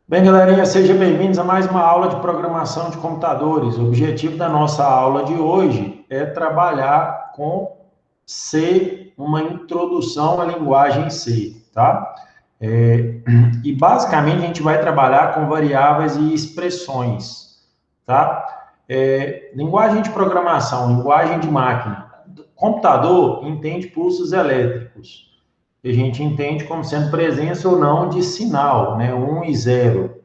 Bem, galerinha, sejam bem-vindos a mais uma aula de programação de computadores. O objetivo da nossa aula de hoje é trabalhar com C, uma introdução à linguagem C, tá? E basicamente a gente vai trabalhar com variáveis e expressões, tá? Linguagem de programação, linguagem de máquina. Computador entende pulsos elétricos. A gente entende como sendo presença ou não de sinal, né? 1 e 0.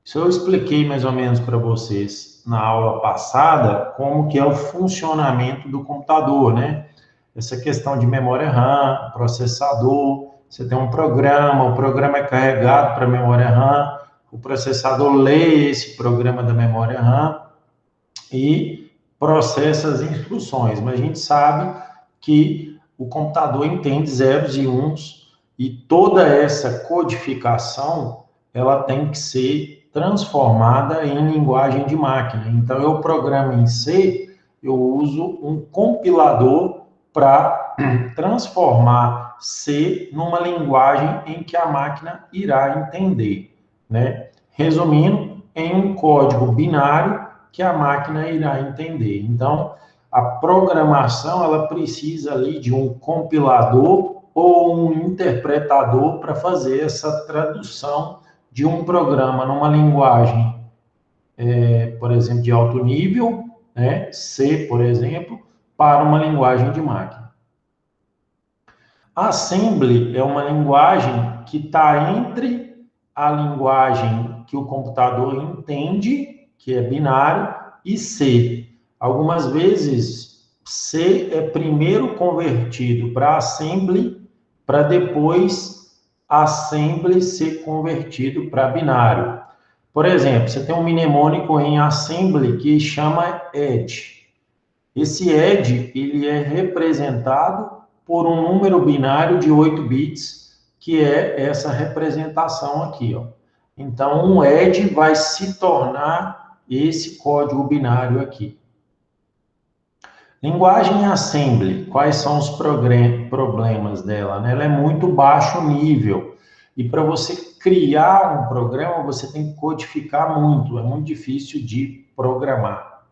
Isso eu expliquei mais ou menos para vocês na aula passada, como que é o funcionamento do computador, né? Essa questão de memória RAM, processador, você tem um programa, o programa é carregado para a memória RAM, o processador lê esse programa da memória RAM e processa as instruções. Mas a gente sabe que o computador entende zeros e uns e toda essa codificação ela tem que ser transformada em linguagem de máquina. Então, eu programo em C, eu uso um compilador para transformar C numa linguagem em que a máquina irá entender, né? Resumindo, em um código binário que a máquina irá entender. Então, a programação ela precisa ali de um compilador ou um interpretador para fazer essa tradução de um programa numa linguagem, por exemplo, de alto nível, né, C, por exemplo, para uma linguagem de máquina. Assembly é uma linguagem que está entre a linguagem que o computador entende, que é binário, e C. Algumas vezes, C é primeiro convertido para assembly, para depois assembly ser convertido para binário. Por exemplo, você tem um mnemônico em assembly que chama ED. Esse ED ele é representado por um número binário de 8 bits, que é essa representação aqui, ó. Então, um ED vai se tornar esse código binário aqui. Linguagem assembly, quais são os problemas dela, né? Ela é muito baixo nível. E para você criar um programa, você tem que codificar muito, é muito difícil de programar.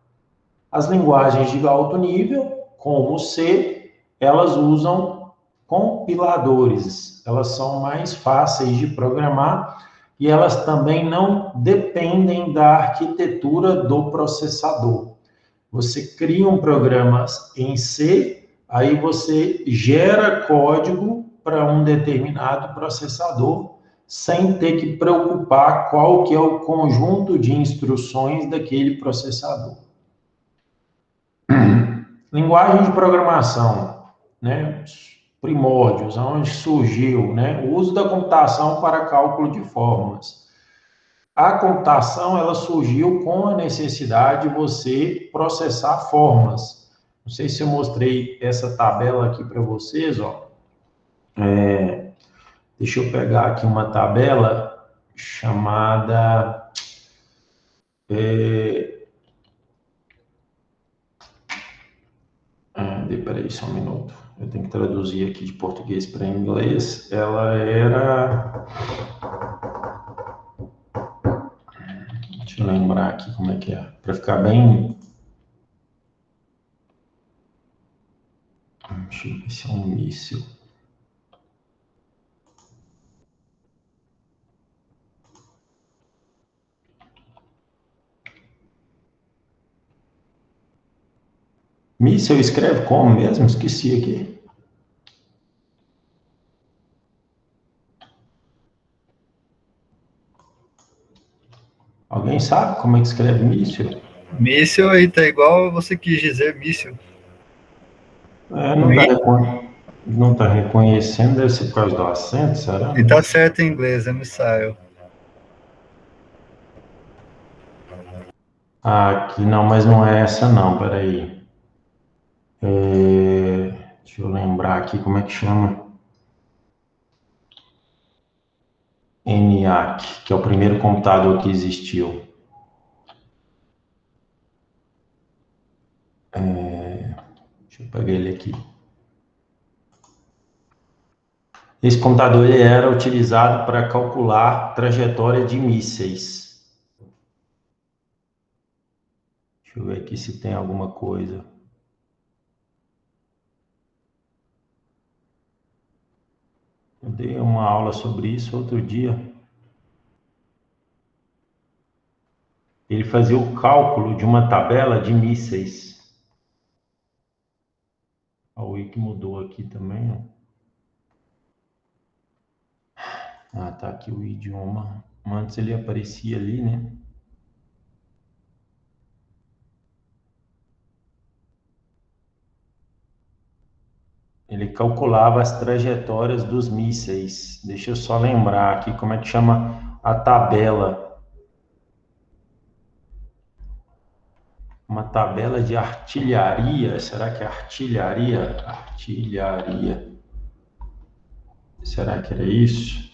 As linguagens de alto nível, como o C, elas usam compiladores, elas são mais fáceis de programar e elas também não dependem da arquitetura do processador. Você cria um programa em C, aí você gera código para um determinado processador, sem ter que preocupar qual que é o conjunto de instruções daquele processador. Linguagem de programação, né? Primórdios, onde surgiu, né? O uso da computação para cálculo de fórmulas. A computação, ela surgiu com a necessidade de você processar fórmulas. Não sei se eu mostrei essa tabela aqui para vocês, ó. Deixa eu pegar aqui uma tabela chamada... Peraí, só um minuto. Eu tenho que traduzir aqui de português para inglês. Ela era... Deixa eu lembrar aqui como é que é. Para ficar bem... Deixa eu ver se é um míssil. Míssil escreve como mesmo? Esqueci aqui. Alguém sabe como é que escreve míssil? Míssil aí tá igual você quis dizer míssil. Não tá reconhecendo, deve ser por causa do acento, será? E tá certo em inglês, é missile. Aqui, não, mas não é essa não, peraí. Deixa eu lembrar aqui como é que chama. ENIAC, que é o primeiro computador que existiu. Deixa eu pegar ele aqui. Esse computador ele era utilizado para calcular trajetória de mísseis. Deixa eu ver aqui se tem alguma coisa. Eu dei uma aula sobre isso outro dia. Ele fazia o cálculo de uma tabela de mísseis. O wiki mudou aqui também, ó. Ah, tá aqui o idioma. Antes ele aparecia ali, né? Ele calculava as trajetórias dos mísseis. Deixa eu só lembrar aqui como é que chama a tabela. Uma tabela de artilharia. Será que é artilharia? Artilharia. Será que era isso?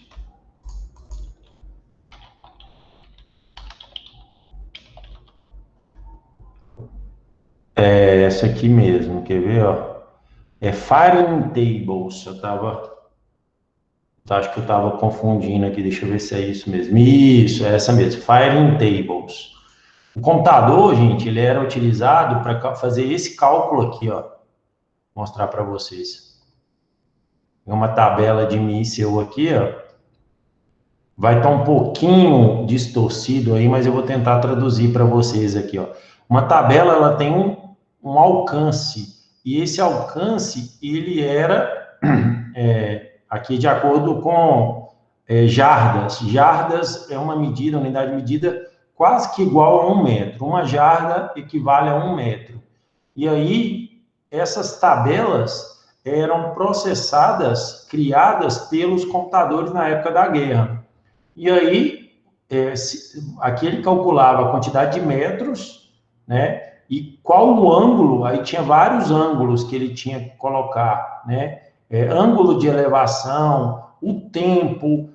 É essa aqui mesmo, quer ver, ó? É Firing Tables. Acho que eu estava confundindo aqui, deixa eu ver se é isso mesmo. Isso, é essa mesmo, Firing Tables. O computador, gente, ele era utilizado para fazer esse cálculo aqui, ó. Vou mostrar para vocês. Tem uma tabela de míssil aqui, ó. Vai estar um pouquinho distorcido aí, mas eu vou tentar traduzir para vocês aqui, ó. Uma tabela, ela tem um alcance, e esse alcance, ele era aqui de acordo com jardas. Jardas é uma medida, unidade de medida quase que igual a 1 metro. Uma jarda equivale a 1 metro. E aí, essas tabelas eram processadas, criadas pelos computadores na época da guerra. E aí, aqui ele calculava a quantidade de metros, né? E qual o ângulo, aí tinha vários ângulos que ele tinha que colocar, né? Ângulo de elevação, o tempo,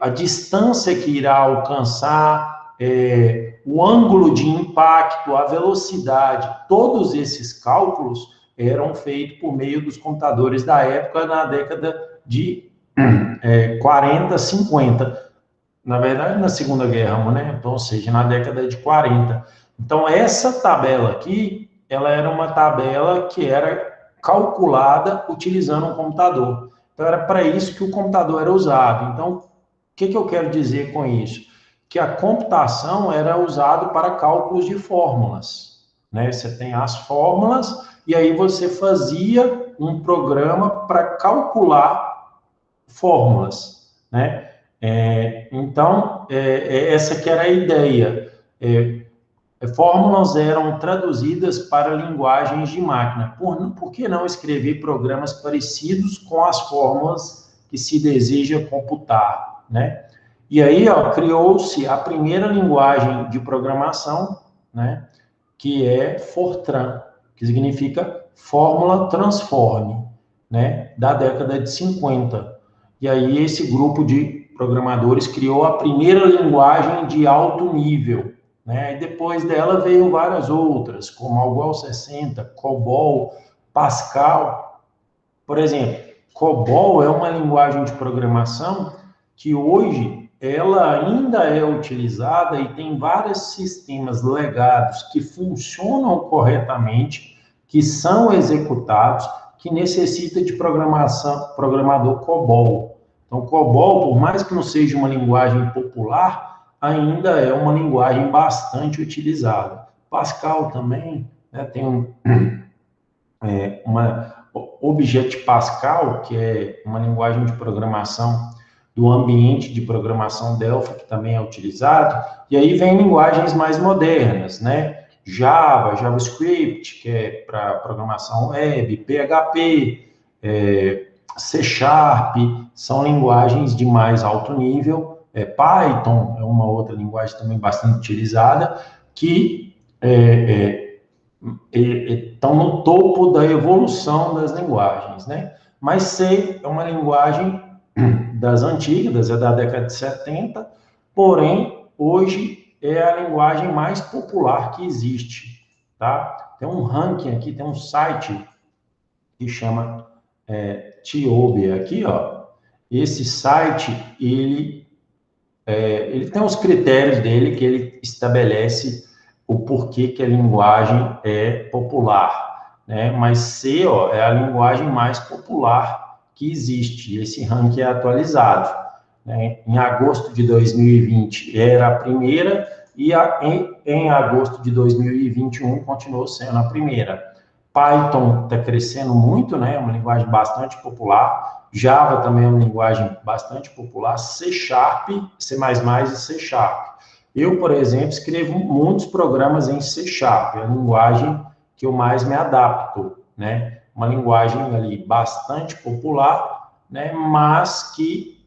a distância que irá alcançar, o ângulo de impacto, a velocidade, todos esses cálculos eram feitos por meio dos computadores da época, na década de 40, 50. Na verdade, na Segunda Guerra, né? Então, ou seja, na década de 40. Então, essa tabela aqui, ela era uma tabela que era calculada utilizando um computador. Então, era para isso que o computador era usado. Então, o que eu quero dizer com isso? Que a computação era usada para cálculos de fórmulas, né? Você tem as fórmulas e aí você fazia um programa para calcular fórmulas, né? Então, essa que era a ideia. Fórmulas eram traduzidas para linguagens de máquina. Por que não escrever programas parecidos com as fórmulas que se deseja computar, né? E aí, criou-se a primeira linguagem de programação, né? Que é Fortran, que significa Fórmula Transform, né? Da década de 50. E aí, esse grupo de programadores criou a primeira linguagem de alto nível, né? E depois dela veio várias outras, como Algol 60, COBOL, Pascal. Por exemplo, COBOL é uma linguagem de programação que hoje ela ainda é utilizada e tem vários sistemas legados que funcionam corretamente, que são executados, que necessita de programador COBOL. Então, COBOL, por mais que não seja uma linguagem popular, ainda é uma linguagem bastante utilizada. Pascal também, né, tem uma Object Pascal, que é uma linguagem de programação do ambiente de programação Delphi, que também é utilizado, e aí vem linguagens mais modernas, né? Java, JavaScript, que é para programação web, PHP, C Sharp, são linguagens de mais alto nível, Python é uma outra linguagem também bastante utilizada, que estão no topo da evolução das linguagens, né? Mas C é uma linguagem das antigas, é da década de 70, porém, hoje é a linguagem mais popular que existe, tá? Tem um ranking aqui, tem um site que chama TIOBE aqui, ó, Esse site, ele tem os critérios dele que ele estabelece o porquê que a linguagem é popular, né? Mas C, é a linguagem mais popular que existe. Esse ranking é atualizado, né? Em agosto de 2020 era a primeira e em agosto de 2021 continuou sendo a primeira. Python está crescendo muito, né? É uma linguagem bastante popular. Java também é uma linguagem bastante popular. C Sharp, C++ e C Sharp. Eu, por exemplo, escrevo muitos programas em C Sharp, é a linguagem que eu mais me adapto, né? Uma linguagem ali bastante popular, né? Mas que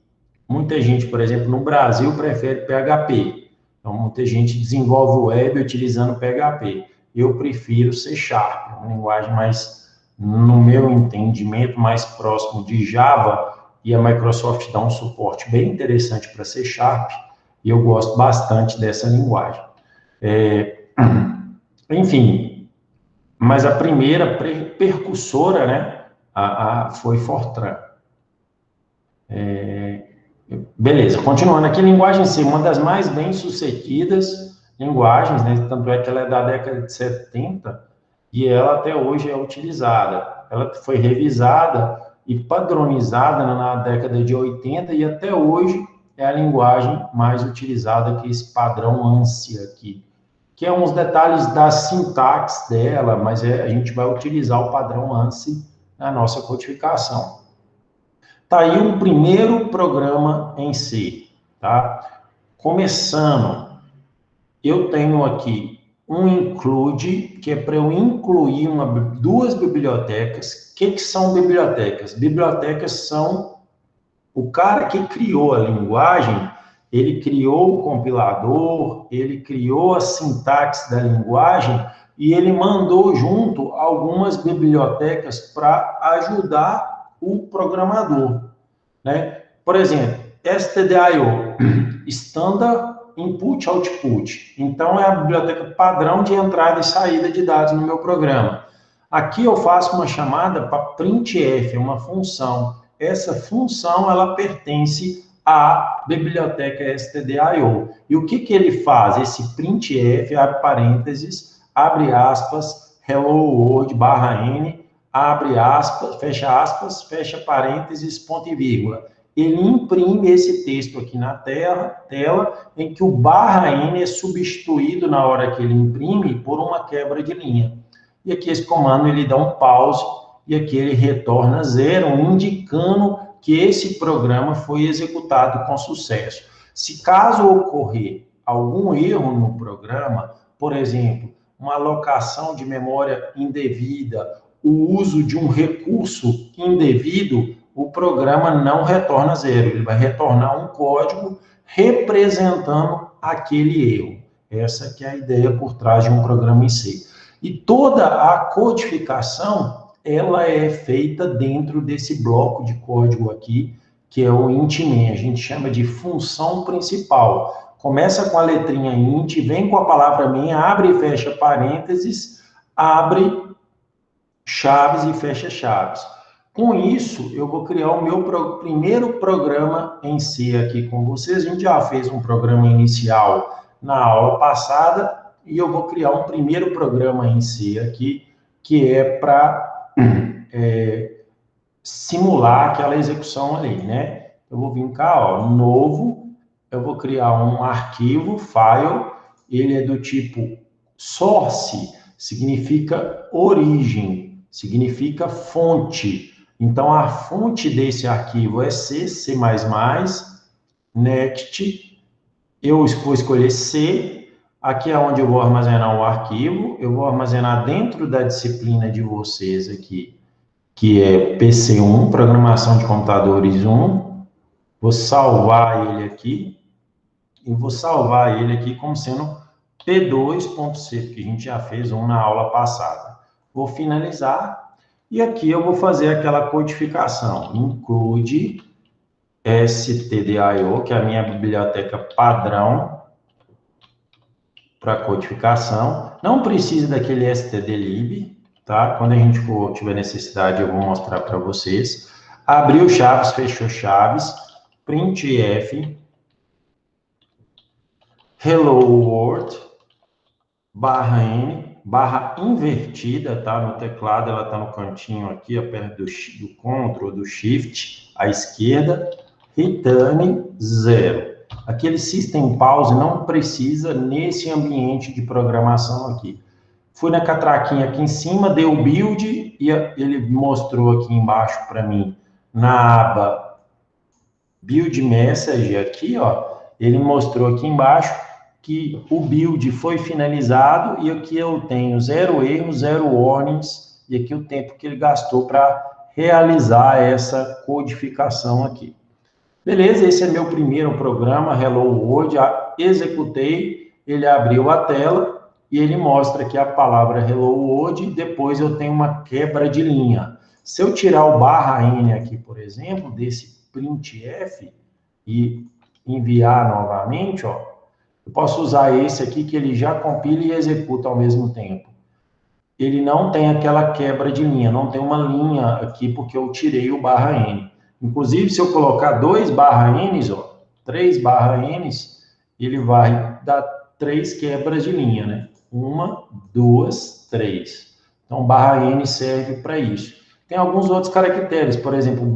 muita gente, por exemplo, no Brasil, prefere PHP. Então, muita gente desenvolve web utilizando PHP. Eu prefiro C Sharp, uma linguagem mais, no meu entendimento, mais próximo de Java, e a Microsoft dá um suporte bem interessante para C Sharp, e eu gosto bastante dessa linguagem. Enfim, mas a primeira percussora, né, foi Fortran. Beleza, continuando aqui, linguagem C, uma das mais bem-sucedidas linguagens, né? Tanto é que ela é da década de 70 e ela até hoje é utilizada. Ela foi revisada e padronizada na década de 80 e até hoje é a linguagem mais utilizada, que é esse padrão ANSI aqui, que é uns detalhes da sintaxe dela, mas a gente vai utilizar o padrão ANSI na nossa codificação. Tá aí um primeiro programa em C, tá? Começando, eu tenho aqui um include, que é para eu incluir duas bibliotecas. O que são bibliotecas? Bibliotecas são o cara que criou a linguagem, ele criou o compilador, ele criou a sintaxe da linguagem e ele mandou junto algumas bibliotecas para ajudar o programador, né? Por exemplo, stdio, Standard Input Output. Então, é a biblioteca padrão de entrada e saída de dados no meu programa. Aqui eu faço uma chamada para printf, uma função. Essa função, ela pertence à biblioteca stdio. E o que ele faz? Esse printf, abre parênteses, abre aspas, hello world, /n, abre aspas, fecha parênteses, ponto e vírgula. Ele imprime esse texto aqui na tela, em que o /n é substituído na hora que ele imprime por uma quebra de linha. E aqui esse comando ele dá um pause e aqui ele retorna 0, indicando que esse programa foi executado com sucesso. Se caso ocorrer algum erro no programa, por exemplo, uma alocação de memória indevida, o uso de um recurso indevido, o programa não retorna 0, ele vai retornar um código representando aquele erro. Essa que é a ideia por trás de um programa em C. E toda a codificação, ela é feita dentro desse bloco de código aqui, que é o int main, a gente chama de função principal. Começa com a letrinha int, vem com a palavra main, abre e fecha parênteses, abre chaves e fecha chaves. Com isso, eu vou criar o meu primeiro programa em C aqui com vocês. A gente já fez um programa inicial na aula passada e eu vou criar um primeiro programa em C aqui, que é para simular aquela execução ali, né? Eu vou vir cá, ó, novo, eu vou criar um arquivo, file, ele é do tipo source, significa origem, significa fonte. Então, a fonte desse arquivo é C, C++, next, eu vou escolher C, aqui é onde eu vou armazenar o arquivo, eu vou armazenar dentro da disciplina de vocês aqui, que é PC1, Programação de Computadores 1, vou salvar ele aqui, e vou salvar ele aqui como sendo P2.C, porque a gente já fez um na aula passada. Vou finalizar. E aqui eu vou fazer aquela codificação, include stdio, que é a minha biblioteca padrão para codificação. Não precisa daquele stdlib, tá? Quando a gente tiver necessidade, eu vou mostrar para vocês. Abriu chaves, fechou chaves, printf, hello world, /n, barra invertida, tá? No teclado ela tá no cantinho aqui, ó, perto do Ctrl, do Shift, à esquerda, return 0. Aquele System Pause não precisa nesse ambiente de programação aqui. Fui na catraquinha aqui em cima, deu build e ele mostrou aqui embaixo para mim, na aba Build Message aqui, ó, ele mostrou aqui embaixo que o build foi finalizado e aqui eu tenho 0 erros, 0 warnings e aqui o tempo que ele gastou para realizar essa codificação aqui. Beleza, esse é meu primeiro programa, Hello World, executei, ele abriu a tela e ele mostra aqui a palavra Hello World e depois eu tenho uma quebra de linha. Se eu tirar o /n aqui, por exemplo, desse printf e enviar novamente, ó, eu posso usar esse aqui que ele já compila e executa ao mesmo tempo. Ele não tem aquela quebra de linha, não tem uma linha aqui porque eu tirei o /n. Inclusive, se eu colocar 2 /n's, ó, 3 /n's, ele vai dar 3 quebras de linha, né? 1, 2, 3. Então, /n serve para isso. Tem alguns outros caracteres, por exemplo,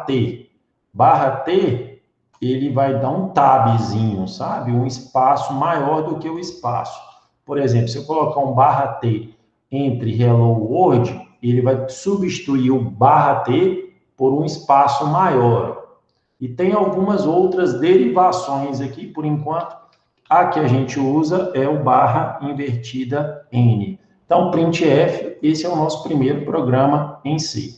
/t. /t, ele vai dar um tabzinho, sabe? Um espaço maior do que o espaço. Por exemplo, se eu colocar um /t entre Hello World, ele vai substituir o /t por um espaço maior. E tem algumas outras derivações aqui, por enquanto, a que a gente usa é o /n. Então, printf, esse é o nosso primeiro programa em C.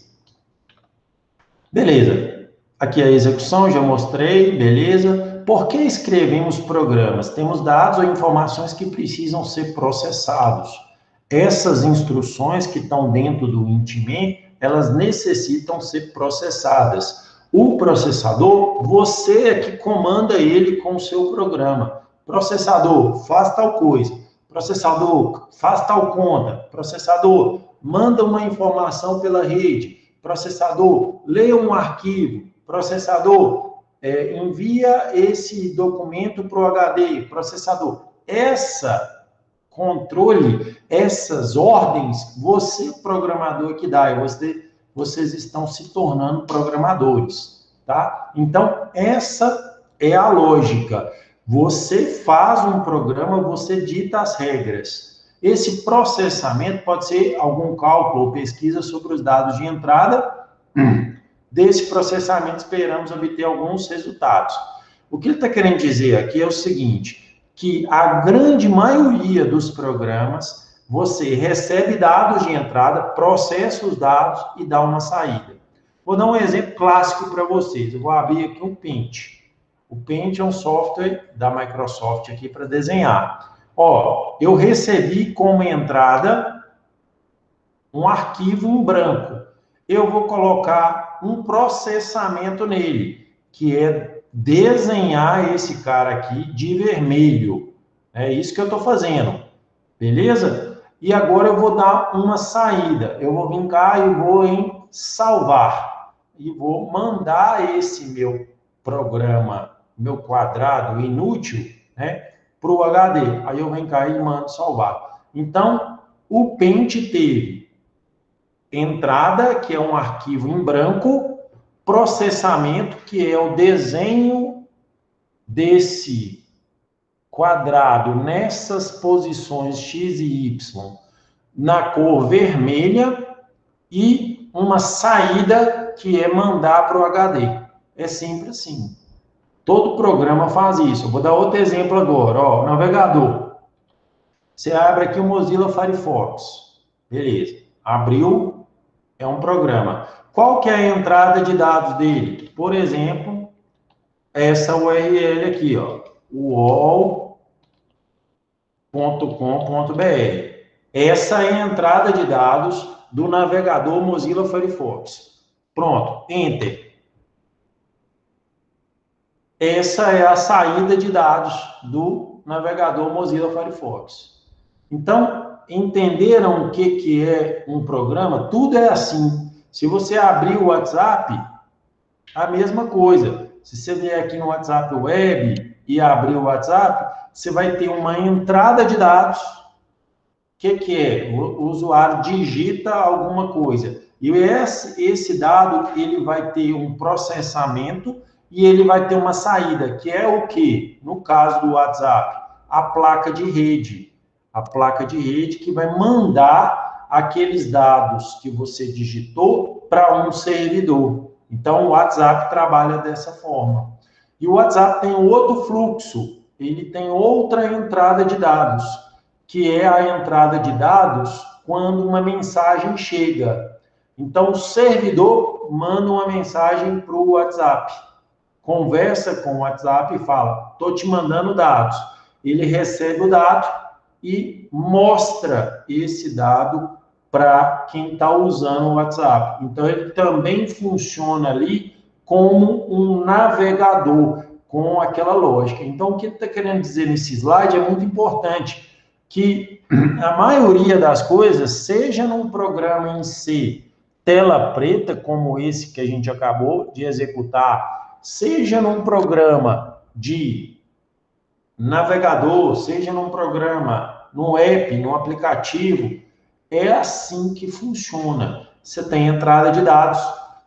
Beleza. Aqui a execução, já mostrei, beleza. Por que escrevemos programas? Temos dados ou informações que precisam ser processados. Essas instruções que estão dentro do int.main, elas necessitam ser processadas. O processador, você é que comanda ele com o seu programa. Processador, faz tal coisa. Processador, faz tal conta. Processador, manda uma informação pela rede. Processador, lê um arquivo. Processador, envia esse documento para o HD. Processador, controle, essas ordens, você, programador, que dá, e vocês estão se tornando programadores, tá? Então, essa é a lógica. Você faz um programa, você dita as regras. Esse processamento pode ser algum cálculo ou pesquisa sobre os dados de entrada. Desse processamento, esperamos obter alguns resultados. O que ele está querendo dizer aqui é o seguinte, que a grande maioria dos programas, você recebe dados de entrada, processa os dados e dá uma saída. Vou dar um exemplo clássico para vocês. Eu vou abrir aqui um Paint. O Paint é um software da Microsoft aqui para desenhar. Ó, eu recebi como entrada um arquivo em branco. Eu vou colocar um processamento nele, que é desenhar esse cara aqui de vermelho. É isso que eu estou fazendo. Beleza? E agora eu vou dar uma saída. Eu vou vir cá e vou em salvar. E vou mandar esse meu programa, meu quadrado inútil, né, para o HD. Aí eu venho cá e mando salvar. Então, o Paint teve entrada, que é um arquivo em branco, processamento, que é o desenho desse quadrado nessas posições X e Y na cor vermelha e uma saída que é mandar para o HD. É sempre assim. Todo programa faz isso. Eu vou dar outro exemplo agora. Ó, navegador. Você abre aqui o Mozilla Firefox. Beleza. Abriu, é um programa. Qual que é a entrada de dados dele? Por exemplo, essa URL aqui, ó, uol.com.br. Essa é a entrada de dados do navegador Mozilla Firefox. Pronto, Enter. Essa é a saída de dados do navegador Mozilla Firefox. Então, entenderam o que é um programa? Tudo é assim. Se você abrir o WhatsApp, A mesma coisa. Se você vier aqui no WhatsApp Web e abrir o WhatsApp, você vai ter uma entrada de dados. O que é? O usuário digita alguma coisa. E esse dado, ele vai ter um processamento e ele vai ter uma saída, que é o quê? No caso do WhatsApp, a placa de rede. A placa de rede que vai mandar aqueles dados que você digitou para um servidor. Então, o WhatsApp trabalha dessa forma. E o WhatsApp tem outro fluxo, ele tem outra entrada de dados, que é a entrada de dados quando uma mensagem chega. Então, o servidor manda uma mensagem para o WhatsApp, conversa com o WhatsApp e fala, estou te mandando dados. Ele recebe o dado e mostra esse dado para quem está usando o WhatsApp. Então, ele também funciona ali como um navegador, com aquela lógica. Então, o que ele está querendo dizer nesse slide é muito importante, que a maioria das coisas, seja num programa em C, tela preta, como esse que a gente acabou de executar, seja num programa de navegador, seja num programa, no app, no aplicativo, é assim que funciona. Você tem entrada de dados,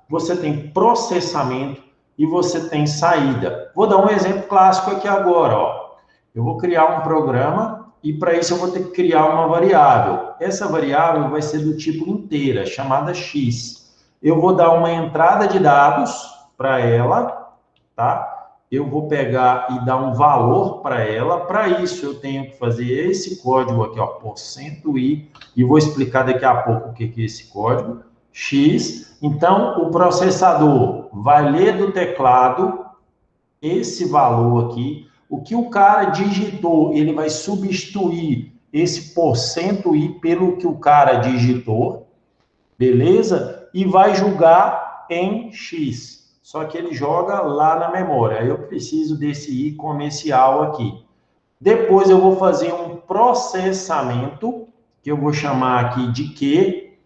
você tem processamento e você tem saída. Vou dar um exemplo clássico aqui agora, ó. Eu vou criar um programa e para isso eu vou ter que criar uma variável. Essa variável vai ser do tipo inteira, chamada x. Eu vou dar uma entrada de dados para ela, tá? Eu vou pegar e dar um valor para ela. Para isso, eu tenho que fazer esse código aqui, ó, %i, e vou explicar daqui a pouco o que é esse código, x. Então, o processador vai ler do teclado esse valor aqui. O que o cara digitou, ele vai substituir esse %i pelo que o cara digitou, beleza? E vai julgar em x. Só que ele joga lá na memória. Aí eu preciso desse i comercial aqui. Depois eu vou fazer um processamento, que eu vou chamar aqui de Q.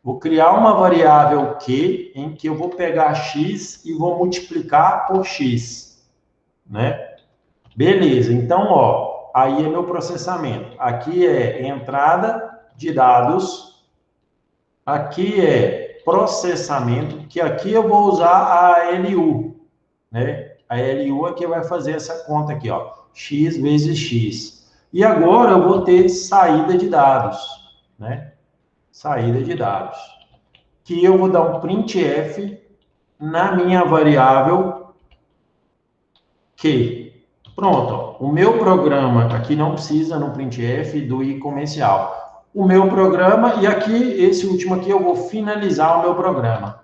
Vou criar uma variável Q, em que eu vou pegar x e vou multiplicar por x, né? Beleza, então, ó, aí é meu processamento. Aqui é entrada de dados, aqui é processamento, que aqui eu vou usar a LU, né? A LU é que vai fazer essa conta aqui, ó, x vezes x. E agora eu vou ter saída de dados, né? Saída de dados. Que eu vou dar um printf na minha variável Q. Pronto, ó. O meu programa, aqui não precisa no printf do i comercial. O meu programa, e aqui, esse último aqui, eu vou finalizar o meu programa,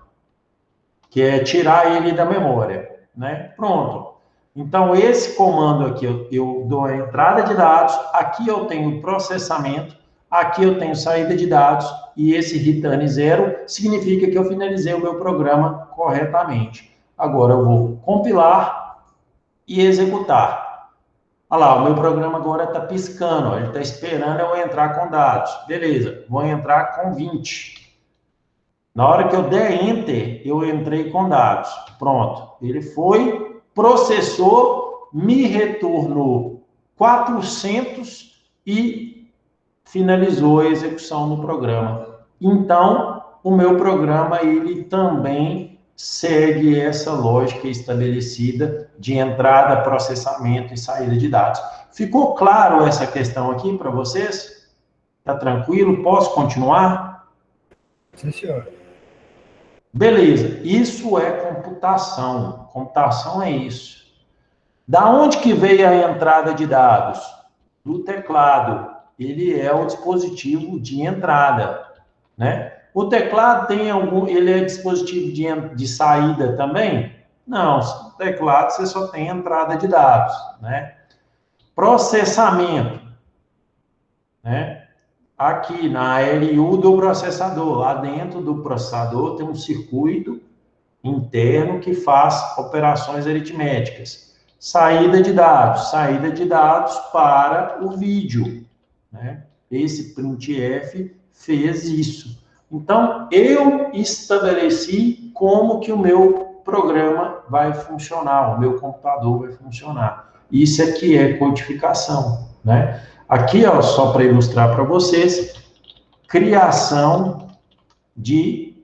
que é tirar ele da memória, né? Pronto. Então, esse comando aqui, eu dou a entrada de dados, aqui eu tenho processamento, aqui eu tenho saída de dados, e esse return 0 significa que eu finalizei o meu programa corretamente. Agora, eu vou compilar e executar. Olha lá, o meu programa agora está piscando, ó, ele está esperando eu entrar com dados. Beleza, vou entrar com 20. Na hora que eu der Enter, eu entrei com dados. Pronto, ele foi, processou, me retornou 400 e finalizou a execução do programa. Então, o meu programa, ele também segue essa lógica estabelecida de entrada, processamento e saída de dados. Ficou claro essa questão aqui para vocês? Tá tranquilo? Posso continuar? Sim, senhor. Beleza. Isso é computação. Computação é isso. Da onde que veio a entrada de dados? Do teclado. Ele é o dispositivo de entrada, né? O teclado tem algum, ele é dispositivo de saída também? Não, o teclado você só tem entrada de dados, né? Processamento, né? Aqui na ALU do processador, lá dentro do processador tem um circuito interno que faz operações aritméticas. Saída de dados para o vídeo, né? Esse printf fez isso. Então, eu estabeleci como que o meu programa vai funcionar, o meu computador vai funcionar. Isso aqui é codificação, né? Aqui, ó, só para ilustrar para vocês, criação de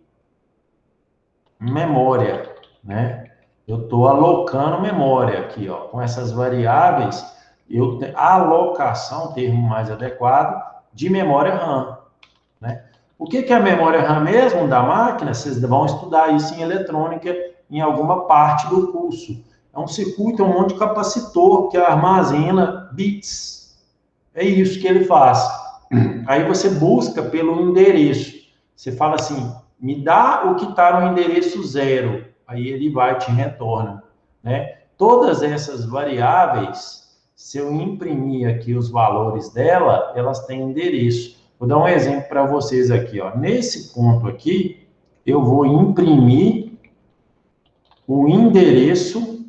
memória, né? Eu estou alocando memória aqui, ó, com essas variáveis, alocação, termo mais adequado, de memória RAM, né? O que é a memória RAM mesmo da máquina? Vocês vão estudar isso em eletrônica em alguma parte do curso. É um circuito, um monte de capacitor que armazena bits. É isso que ele faz. Aí você busca pelo endereço. Você fala assim, me dá o que está no endereço 0. Aí ele vai e te retorna, né? Todas essas variáveis, se eu imprimir aqui os valores dela, elas têm endereço. Vou dar um exemplo para vocês aqui, ó. Nesse ponto aqui, eu vou imprimir o endereço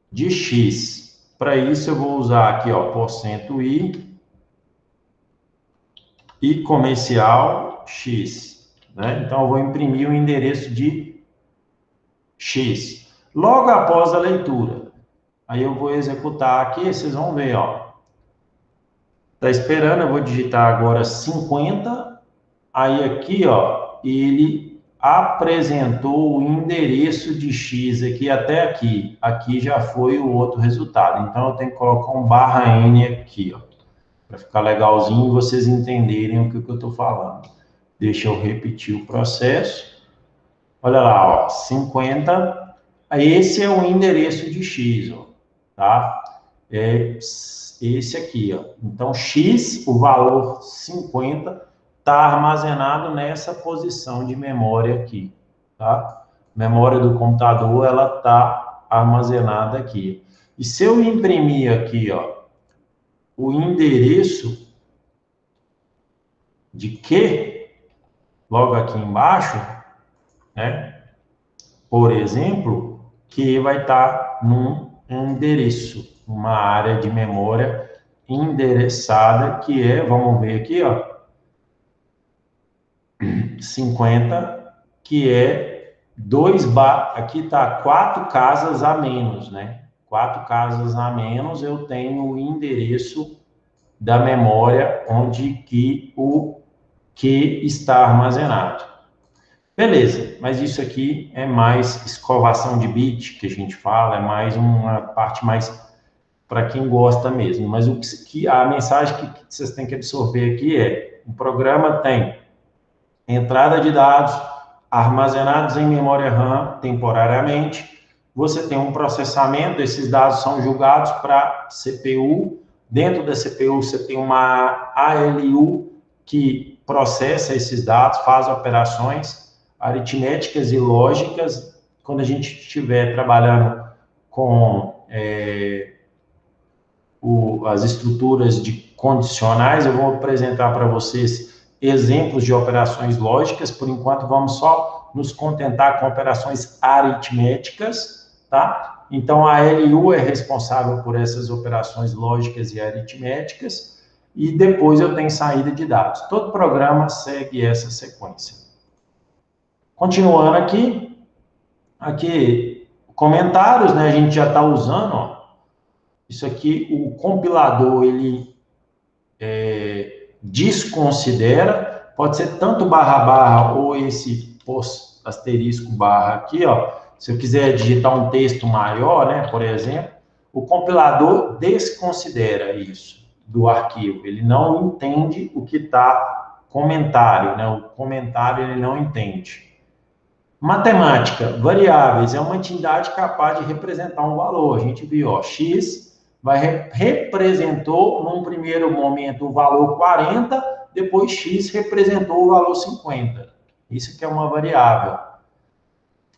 de X. Para isso, eu vou usar aqui, ó, %i comercial X, né? Então, eu vou imprimir o endereço de X. Logo após a leitura, aí eu vou executar aqui, vocês vão ver, ó. Tá esperando, eu vou digitar agora 50. Aí aqui, ó, ele apresentou o endereço de X aqui até aqui. Aqui já foi o outro resultado. Então, eu tenho que colocar um /N aqui, ó, para ficar legalzinho e vocês entenderem o que eu estou falando. Deixa eu repetir o processo. Olha lá, ó, 50. Esse é o endereço de X, ó, tá? É esse aqui, ó. Então, X, o valor 50, está armazenado nessa posição de memória aqui, tá? Memória do computador, ela está armazenada aqui. E se eu imprimir aqui, ó, o endereço de Q, logo aqui embaixo, né? Por exemplo, Q vai estar num endereço, uma área de memória endereçada, que é, vamos ver aqui, ó, 50, que é 2 bar, aqui está 4 casas a menos, né? 4 casas a menos, eu tenho o endereço da memória onde que o Q está armazenado. Beleza, mas isso aqui é mais escovação de bit, que a gente fala, é mais uma parte mais para quem gosta mesmo. Mas a mensagem que vocês têm que absorver aqui é, o programa tem entrada de dados armazenados em memória RAM temporariamente, você tem um processamento, esses dados são julgados para CPU, dentro da CPU você tem uma ALU que processa esses dados, faz operações aritméticas e lógicas. Quando a gente estiver trabalhando com as estruturas de condicionais, eu vou apresentar para vocês exemplos de operações lógicas. Por enquanto, vamos só nos contentar com operações aritméticas, tá? Então, a LU é responsável por essas operações lógicas e aritméticas, e depois eu tenho saída de dados. Todo programa segue essa sequência. Continuando aqui, comentários, né? A gente já está usando, ó. Isso aqui, o compilador, ele desconsidera, pode ser tanto // ou esse asterisco barra aqui, ó. Se eu quiser digitar um texto maior, né, por exemplo, o compilador desconsidera isso do arquivo. Ele não entende o que está comentário, né? O comentário ele não entende. Matemática, variáveis, é uma entidade capaz de representar um valor. A gente viu, ó, X representou, num primeiro momento, o valor 40, depois X representou o valor 50. Isso que é uma variável.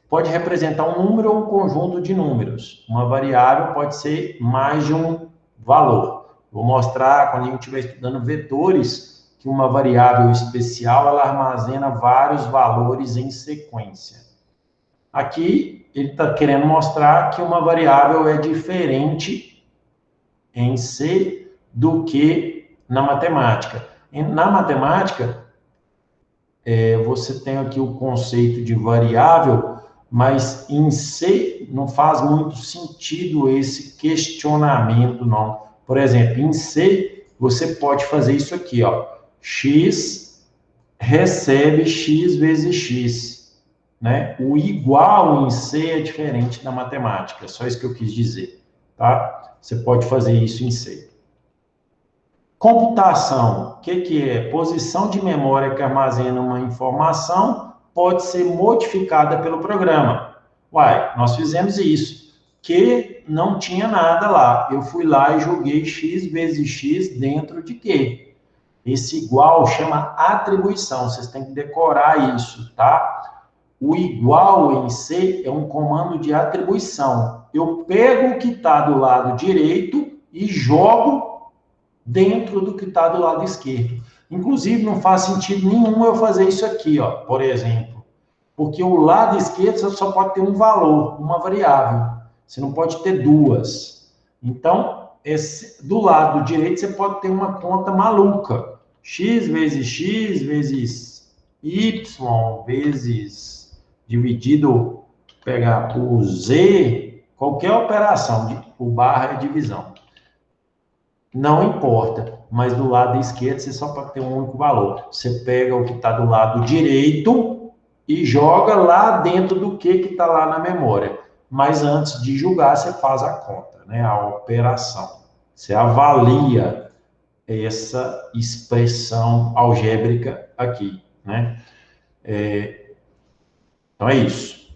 Pode representar um número ou um conjunto de números. Uma variável pode ser mais de um valor. Vou mostrar, quando a gente estiver estudando vetores, que uma variável especial, ela armazena vários valores em sequência. Aqui, ele está querendo mostrar que uma variável é diferente em C do que na matemática. Na matemática, você tem aqui o conceito de variável, mas em C não faz muito sentido esse questionamento, não. Por exemplo, em C, você pode fazer isso aqui, ó. X recebe X vezes X, né? O igual em C é diferente da matemática, é só isso que eu quis dizer, tá? Você pode fazer isso em C. Computação, o que é? Posição de memória que armazena uma informação pode ser modificada pelo programa. Uai, nós fizemos isso, que não tinha nada lá. Eu fui lá e joguei x vezes x dentro de Q. Esse igual chama atribuição, vocês têm que decorar isso, tá? O igual em C é um comando de atribuição. Eu pego o que está do lado direito e jogo dentro do que está do lado esquerdo. Inclusive, não faz sentido nenhum eu fazer isso aqui, ó, por exemplo. Porque o lado esquerdo você só pode ter um valor, uma variável. Você não pode ter duas. Então, do lado direito, você pode ter uma conta maluca. X vezes Y vezes dividido, pegar por Z, qualquer operação, o barra é divisão. Não importa, mas do lado esquerdo você só pode ter um único valor. Você pega o que está do lado direito e joga lá dentro do que está lá na memória. Mas antes de julgar, você faz a conta, né? A operação. Você avalia essa expressão algébrica aqui, né? Então é isso.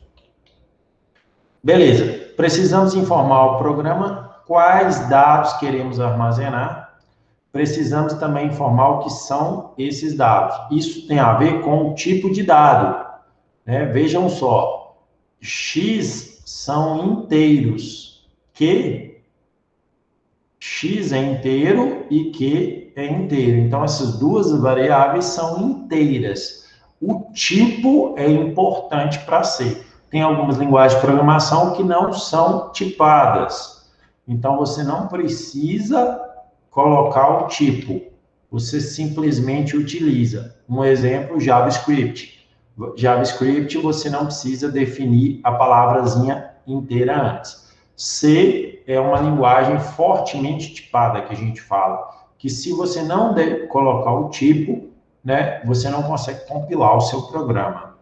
Beleza. Precisamos informar ao programa quais dados queremos armazenar. Precisamos também informar o que são esses dados. Isso tem a ver com o tipo de dado, né? Vejam só, X são inteiros, X é inteiro e Q é inteiro. Então, essas duas variáveis são inteiras. O tipo é importante para C. Tem algumas linguagens de programação que não são tipadas. Então, você não precisa colocar o tipo. Você simplesmente utiliza. Um exemplo, JavaScript. JavaScript, você não precisa definir a palavrazinha inteira antes. C é uma linguagem fortemente tipada, que a gente fala, que se você não colocar o tipo, né, você não consegue compilar o seu programa.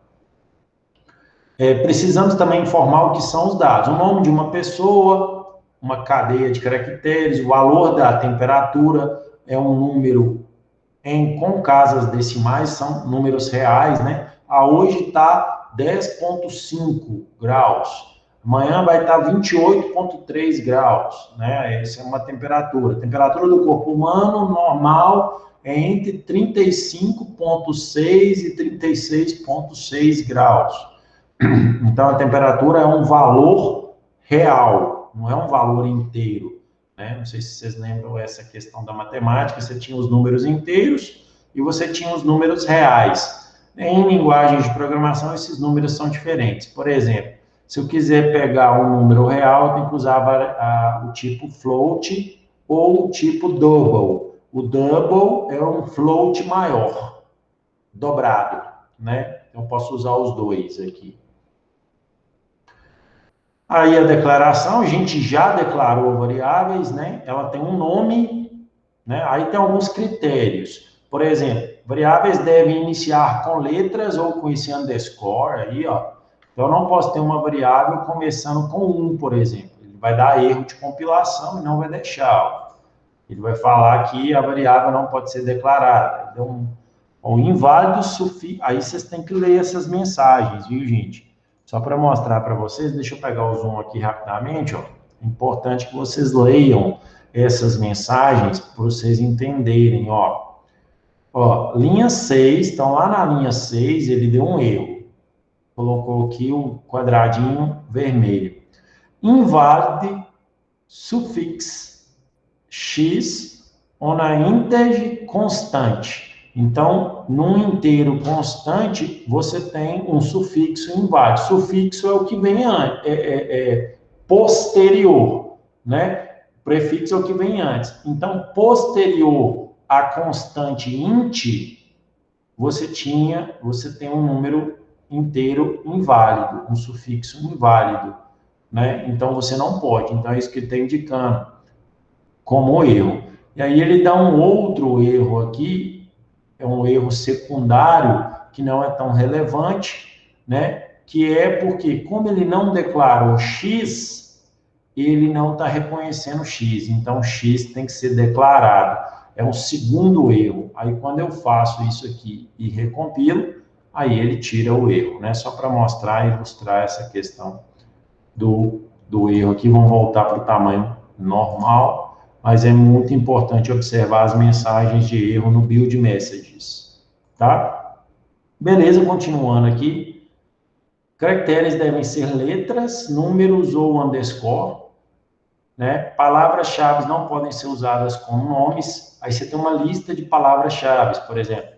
Precisamos também informar o que são os dados. O nome de uma pessoa, uma cadeia de caracteres, o valor da temperatura é um número com casas decimais, são números reais, né? Hoje está 10,5 graus. Amanhã vai estar 28,3 graus, né? Essa é uma temperatura. A temperatura do corpo humano normal é entre 35,6 e 36,6 graus. Então, a temperatura é um valor real, não é um valor inteiro, né? Não sei se vocês lembram essa questão da matemática, você tinha os números inteiros e você tinha os números reais. Em linguagens de programação, esses números são diferentes. Por exemplo, se eu quiser pegar um número real, eu tenho que usar o tipo float ou o tipo double. O double é um float maior, dobrado, né? Eu posso usar os dois aqui. Aí a declaração, a gente já declarou variáveis, né? Ela tem um nome, né? Aí tem alguns critérios. Por exemplo, variáveis devem iniciar com letras ou com esse underscore aí, ó. Então, eu não posso ter uma variável começando com 1, por exemplo. Ele vai dar erro de compilação e não vai deixar, ó. Ele vai falar que a variável não pode ser declarada. Então, o inválido sufixo. Aí vocês têm que ler essas mensagens, viu, gente? Só para mostrar para vocês, deixa eu pegar o zoom aqui rapidamente, ó. É importante que vocês leiam essas mensagens para vocês entenderem, ó. Ó, linha 6, então lá na linha 6 ele deu um erro. Colocou aqui o quadradinho vermelho. Invalid suffix x on a integer constante. Então, num inteiro constante, você tem um sufixo inválido. Sufixo é o que vem antes, posterior, né? Prefixo é o que vem antes. Então, posterior à constante int, você tem um número inteiro inválido, um sufixo inválido, né? Então, você não pode. Então, é isso que ele está indicando como erro. E aí, ele dá um outro erro aqui, é um erro secundário, que não é tão relevante, né? Que é porque, como ele não declarou X, ele não está reconhecendo X. Então, X tem que ser declarado. É um segundo erro. Aí, quando eu faço isso aqui e recompilo, aí ele tira o erro, né? Só para mostrar e ilustrar essa questão do erro aqui. Vamos voltar para o tamanho normal, mas é muito importante observar as mensagens de erro no build messages, tá? Beleza, continuando aqui. Caracteres devem ser letras, números ou underscore, né? Palavras-chave não podem ser usadas como nomes. Aí você tem uma lista de palavras-chave, por exemplo.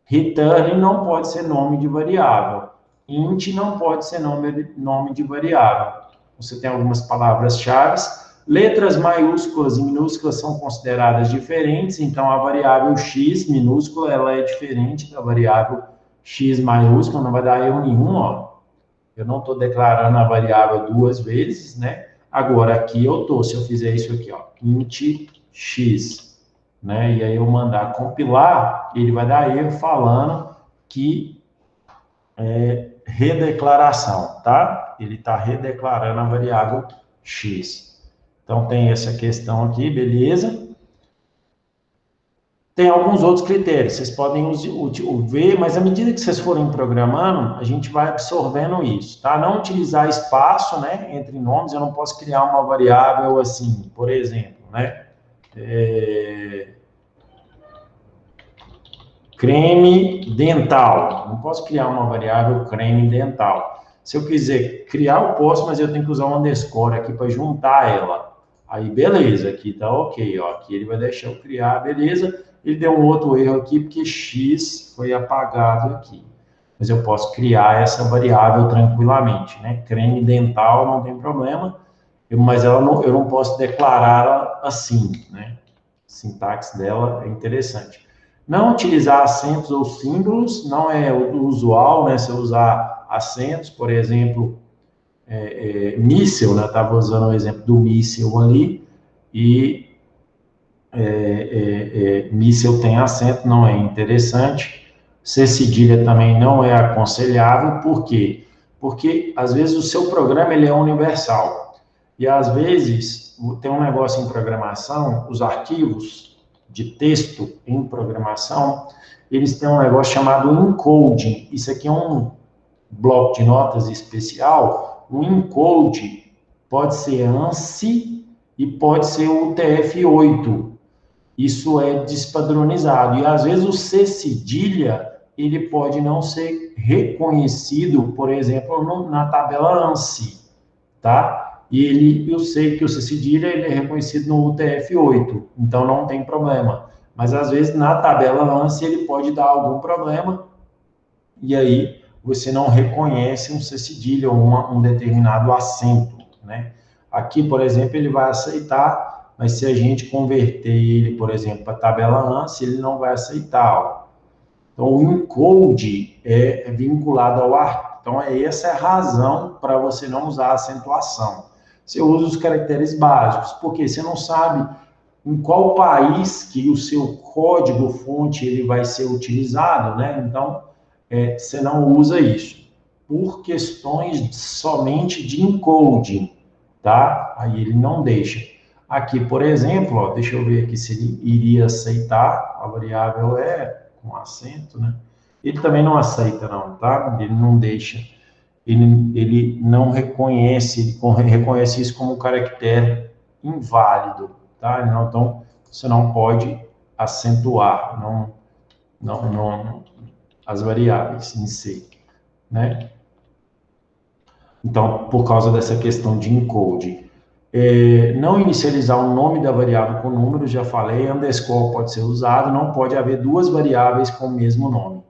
Return não pode ser nome de variável. Int não pode ser nome de variável. Você tem algumas palavras-chave. Letras maiúsculas e minúsculas são consideradas diferentes, então a variável x minúscula ela é diferente da variável x maiúscula, não vai dar erro nenhum, ó. Eu não estou declarando a variável duas vezes, né? Agora, aqui eu estou, se eu fizer isso aqui, ó, int x, né? E aí eu mandar compilar, ele vai dar erro falando que é redeclaração, tá? Ele está redeclarando a variável x. Então, tem essa questão aqui, beleza? Tem alguns outros critérios, vocês podem ver, mas à medida que vocês forem programando, a gente vai absorvendo isso, tá? Não utilizar espaço, né, entre nomes, eu não posso criar uma variável assim, por exemplo, né? Creme dental, não posso criar uma variável creme dental. Se eu quiser criar, eu posso, mas eu tenho que usar um underscore aqui para juntar ela. Aí, beleza, aqui tá ok, ó, aqui ele vai deixar eu criar, beleza. Ele deu um outro erro aqui, porque x foi apagado aqui. Mas eu posso criar essa variável tranquilamente, né? Creme dental não tem problema, mas ela não, eu não posso declará-la assim, né? A sintaxe dela é interessante. Não utilizar acentos ou símbolos, não é o usual, né? Se eu usar acentos, por exemplo, míssil, né? Estava usando o exemplo do míssil ali, e míssil tem acento, não é interessante. C cedilha também não é aconselhável, por quê? Porque, às vezes, o seu programa ele é universal. E, às vezes, tem um negócio em programação, os arquivos de texto em programação, eles têm um negócio chamado encoding. Isso aqui é um bloco de notas especial. O encode pode ser ANSI e pode ser o UTF-8. Isso é despadronizado. E, às vezes, o C cedilha, ele pode não ser reconhecido, por exemplo, na tabela ANSI, tá? E eu sei que o C cedilha, ele é reconhecido no UTF-8, então não tem problema. Mas, às vezes, na tabela ANSI, ele pode dar algum problema, e aí você não reconhece um C cedilha ou um determinado acento, né? Aqui, por exemplo, ele vai aceitar, mas se a gente converter ele, por exemplo, para a tabela ANSI, ele não vai aceitar, ó. Então, o encode é vinculado ao arquivo. Então, essa é a razão para você não usar a acentuação. Você usa os caracteres básicos, porque você não sabe em qual país que o seu código-fonte ele vai ser utilizado, né? Então, você não usa isso. Por questões somente de encoding, tá? Aí ele não deixa. Aqui, por exemplo, ó, deixa eu ver aqui se ele iria aceitar, a variável é com acento, né? Ele também não aceita, não, tá? Ele não deixa, ele não reconhece, ele reconhece isso como um caractere inválido, tá? Então, você não pode acentuar, não as variáveis em si, né? Então, por causa dessa questão de encode. Não inicializar o nome da variável com número, já falei, underscore pode ser usado, não pode haver duas variáveis com o mesmo nome.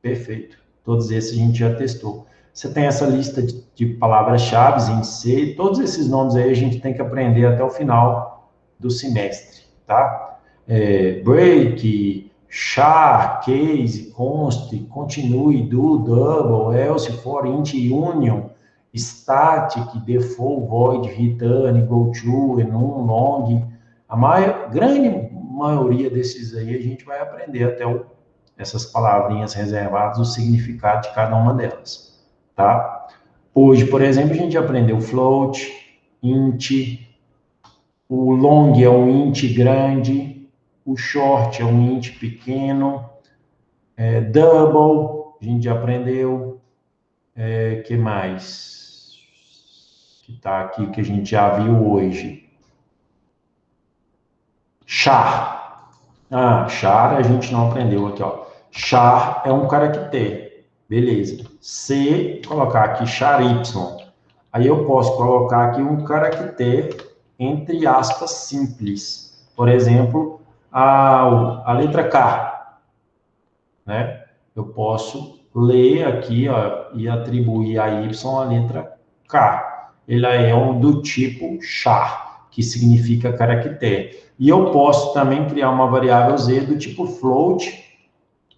Perfeito. Todos esses a gente já testou. Você tem essa lista de palavras-chave em C, todos esses nomes aí a gente tem que aprender até o final do semestre, tá? Break, char, case, const, continue, do, double, else, for, int, union, static, default, void, return, go to, enum, long. A grande maioria desses aí a gente vai aprender até essas palavrinhas reservadas, o significado de cada uma delas, tá? Hoje, por exemplo, a gente aprendeu float, int, o long é um int grande, o short é um int pequeno, double, a gente já aprendeu, que mais? Que está aqui, que a gente já viu hoje. Char. Char a gente não aprendeu aqui, ó. Char é um caractere, beleza. Se colocar aqui char y, aí eu posso colocar aqui um caractere, entre aspas, simples. Por exemplo, a letra K, né? Eu posso ler aqui, ó, e atribuir a Y a letra K. Ela é do tipo char, que significa caractere. E eu posso também criar uma variável Z do tipo float,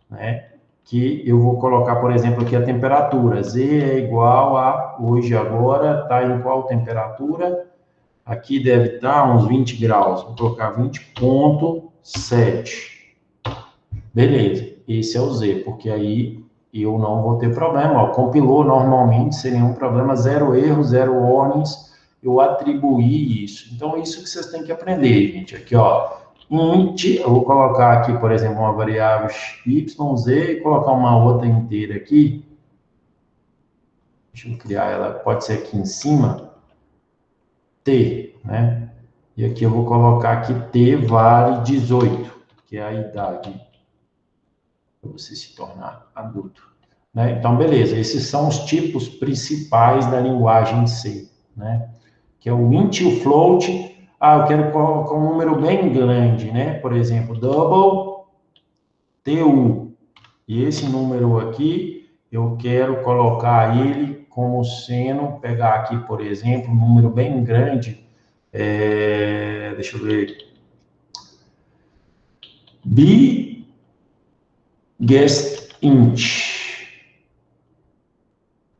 né? Que eu vou colocar, por exemplo, aqui a temperatura. Z é igual a, hoje, agora, está em qual temperatura? Aqui deve estar uns 20 graus. Vou colocar 20,7. Beleza, esse é o Z, porque aí eu não vou ter problema. Ó, compilou normalmente, sem nenhum problema, 0 erros, 0 warnings, eu atribuí isso. Então, isso que vocês têm que aprender, gente. Aqui, ó, int, eu vou colocar aqui, por exemplo, uma variável yz e colocar uma outra inteira aqui. Deixa eu criar ela, pode ser aqui em cima, t, né? E aqui eu vou colocar aqui t vale 18, que é a idade para você se tornar adulto, né? Então, beleza, esses são os tipos principais da linguagem C, né? Que é o int e o float. Eu quero colocar um número bem grande, né? Por exemplo, double, TU. E esse número aqui, eu quero colocar ele como sendo, pegar aqui, por exemplo, um número bem grande, deixa eu ver, biggest int.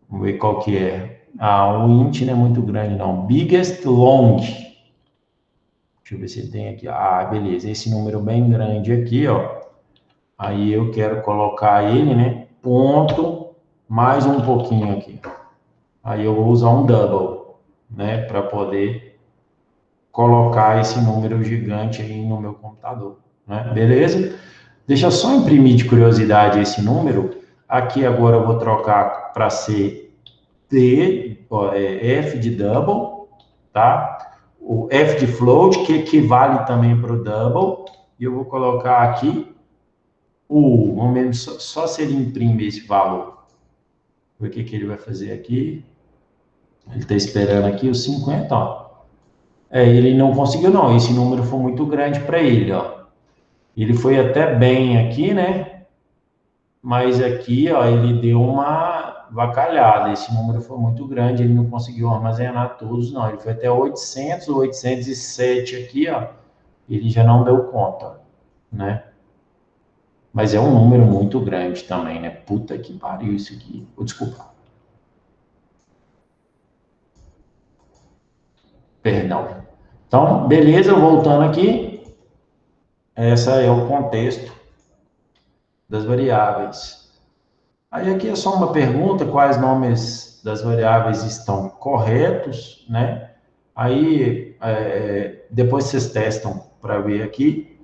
Vamos ver qual que é. O int não é muito grande, não. Biggest long. Deixa eu ver se tem aqui. Beleza. Esse número bem grande aqui, ó. Aí eu quero colocar ele, né? Ponto, mais um pouquinho aqui. Aí eu vou usar um double, né? Para poder colocar esse número gigante aí no meu computador, né? Beleza? Deixa eu só imprimir de curiosidade esse número. Aqui agora eu vou trocar para ser F de double, tá? O F de float, que equivale também para o double. E eu vou colocar aqui vamos ver só se ele imprime esse valor. O que ele vai fazer aqui? Ele está esperando aqui os 50, ó. Ele não conseguiu, não. Esse número foi muito grande para ele, ó. Ele foi até bem aqui, né? Mas aqui, ó, ele deu uma vacalhada. Esse número foi muito grande, ele não conseguiu armazenar todos, não. Ele foi até 800, 807 aqui, ó. Ele já não deu conta, né? Mas é um número muito grande também, né? Puta que pariu isso aqui. Desculpa. Perdão. Então, beleza, voltando aqui. Esse é o contexto das variáveis. Aí aqui é só uma pergunta, quais nomes das variáveis estão corretos, né? Aí, depois vocês testam para ver aqui.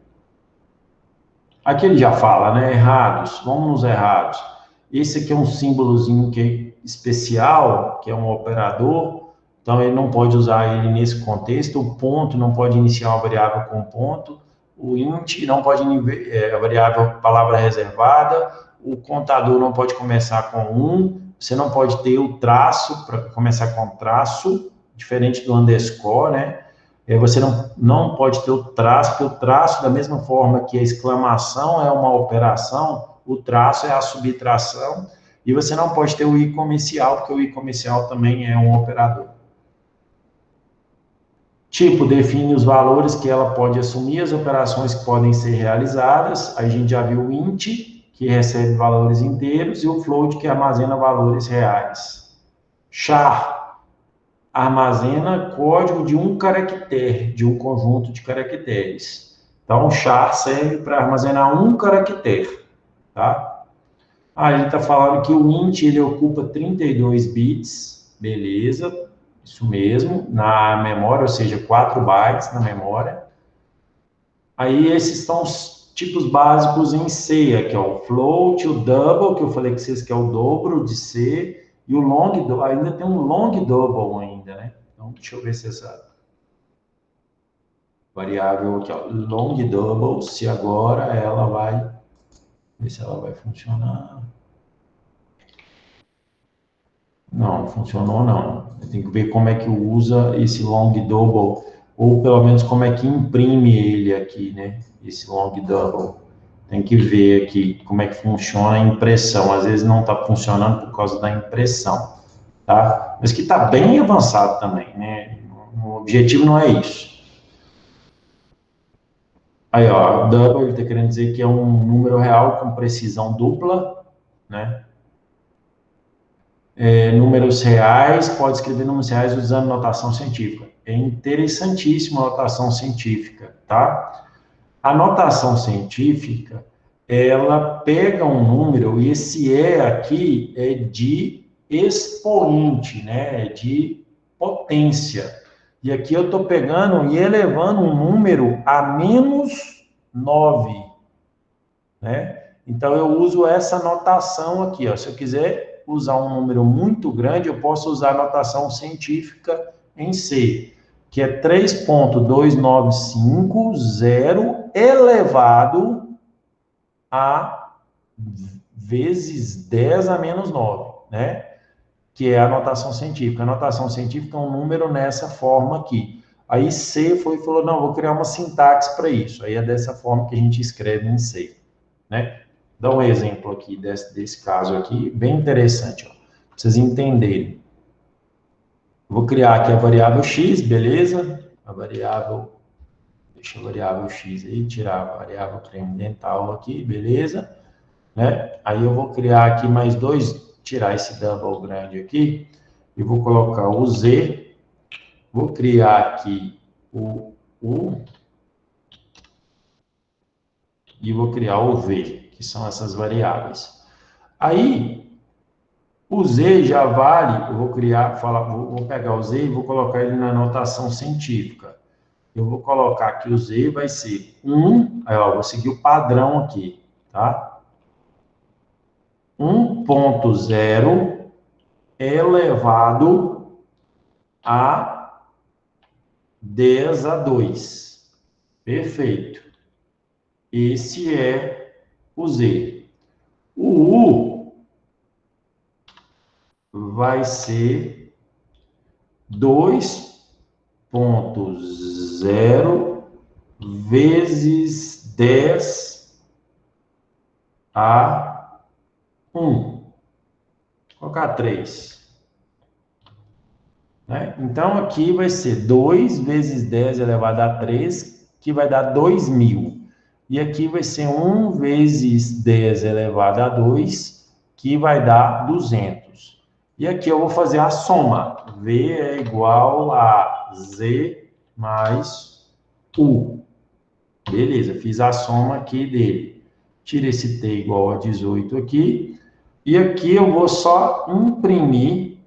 Aqui ele já fala, né? Errados, vamos nos errados. Esse aqui é um símbolozinho que é especial, que é um operador, então ele não pode usar ele nesse contexto. O ponto não pode iniciar uma variável com ponto. O int não pode, a variável palavra reservada. O contador não pode começar com 1. Você não pode ter o traço, para começar com traço, diferente do underscore, né? Você não pode ter o traço, porque o traço, da mesma forma que a exclamação é uma operação, o traço é a subtração, e você não pode ter o i comercial, porque o i comercial também é um operador. Tipo, define os valores que ela pode assumir, as operações que podem ser realizadas. Aí a gente já viu o int, que recebe valores inteiros, e o float, que armazena valores reais. Char armazena código de um caractere, de um conjunto de caracteres. Então, o char serve para armazenar um caractere, tá? A gente está falando que o int ele ocupa 32 bits, beleza, isso mesmo, na memória, ou seja, 4 bytes na memória. Aí esses são os tipos básicos em C, aqui ó, o float, o double, que eu falei que vocês que é o dobro de C, e o long, ainda tem um long double ainda, né? Então, deixa eu ver se essa variável aqui, ó, long double, se agora ela vai, ver se ela vai funcionar. Não, funcionou não. Eu tenho que ver como é que usa esse long double, ou pelo menos como é que imprime ele aqui, né? Esse long double. Tem que ver aqui como é que funciona a impressão. Às vezes não está funcionando por causa da impressão, tá? Mas que está bem avançado também, né? O objetivo não é isso. Aí, ó, double, ele está querendo dizer que é um número real com precisão dupla, né? Números reais, pode escrever números reais usando notação científica. É interessantíssima a notação científica, tá? A notação científica, ela pega um número, e esse E aqui é de expoente, né? É de potência. E aqui eu estou pegando e elevando um número a menos 9, né? Então, eu uso essa notação aqui, ó. Se eu quiser usar um número muito grande, eu posso usar a notação científica em C, que é 3.2950 elevado a vezes 10 a menos 9, né? Que é a notação científica. A notação científica é um número nessa forma aqui. Aí C foi e falou, não, vou criar uma sintaxe para isso. Aí é dessa forma que a gente escreve em C, né? Dá um exemplo aqui desse caso aqui, bem interessante, ó, pra vocês entenderem. Vou criar aqui a variável x, beleza? A variável, deixa a variável x aí, tirar a variável creme dental aqui, beleza? Né? Aí eu vou criar aqui mais dois, tirar esse double grande aqui, e vou colocar o z, vou criar aqui o u, e vou criar o v, que são essas variáveis. Aí, o Z já vale, eu vou criar, vou pegar o Z e vou colocar ele na notação científica. Eu vou colocar que o Z vai ser 1, aí ó, vou seguir o padrão aqui, tá? 1.0 elevado a 10 a 2. Perfeito. Esse é o Z. O U vai ser 2.0 vezes 10 a 1. Vou colocar 3. Né? Então, aqui vai ser 2 vezes 10 elevado a 3, que vai dar 2.000. E aqui vai ser 1 vezes 10 elevado a 2, que vai dar 200. E aqui eu vou fazer a soma. V é igual a Z mais U. Beleza, fiz a soma aqui dele. Tira esse T igual a 18 aqui. E aqui eu vou só imprimir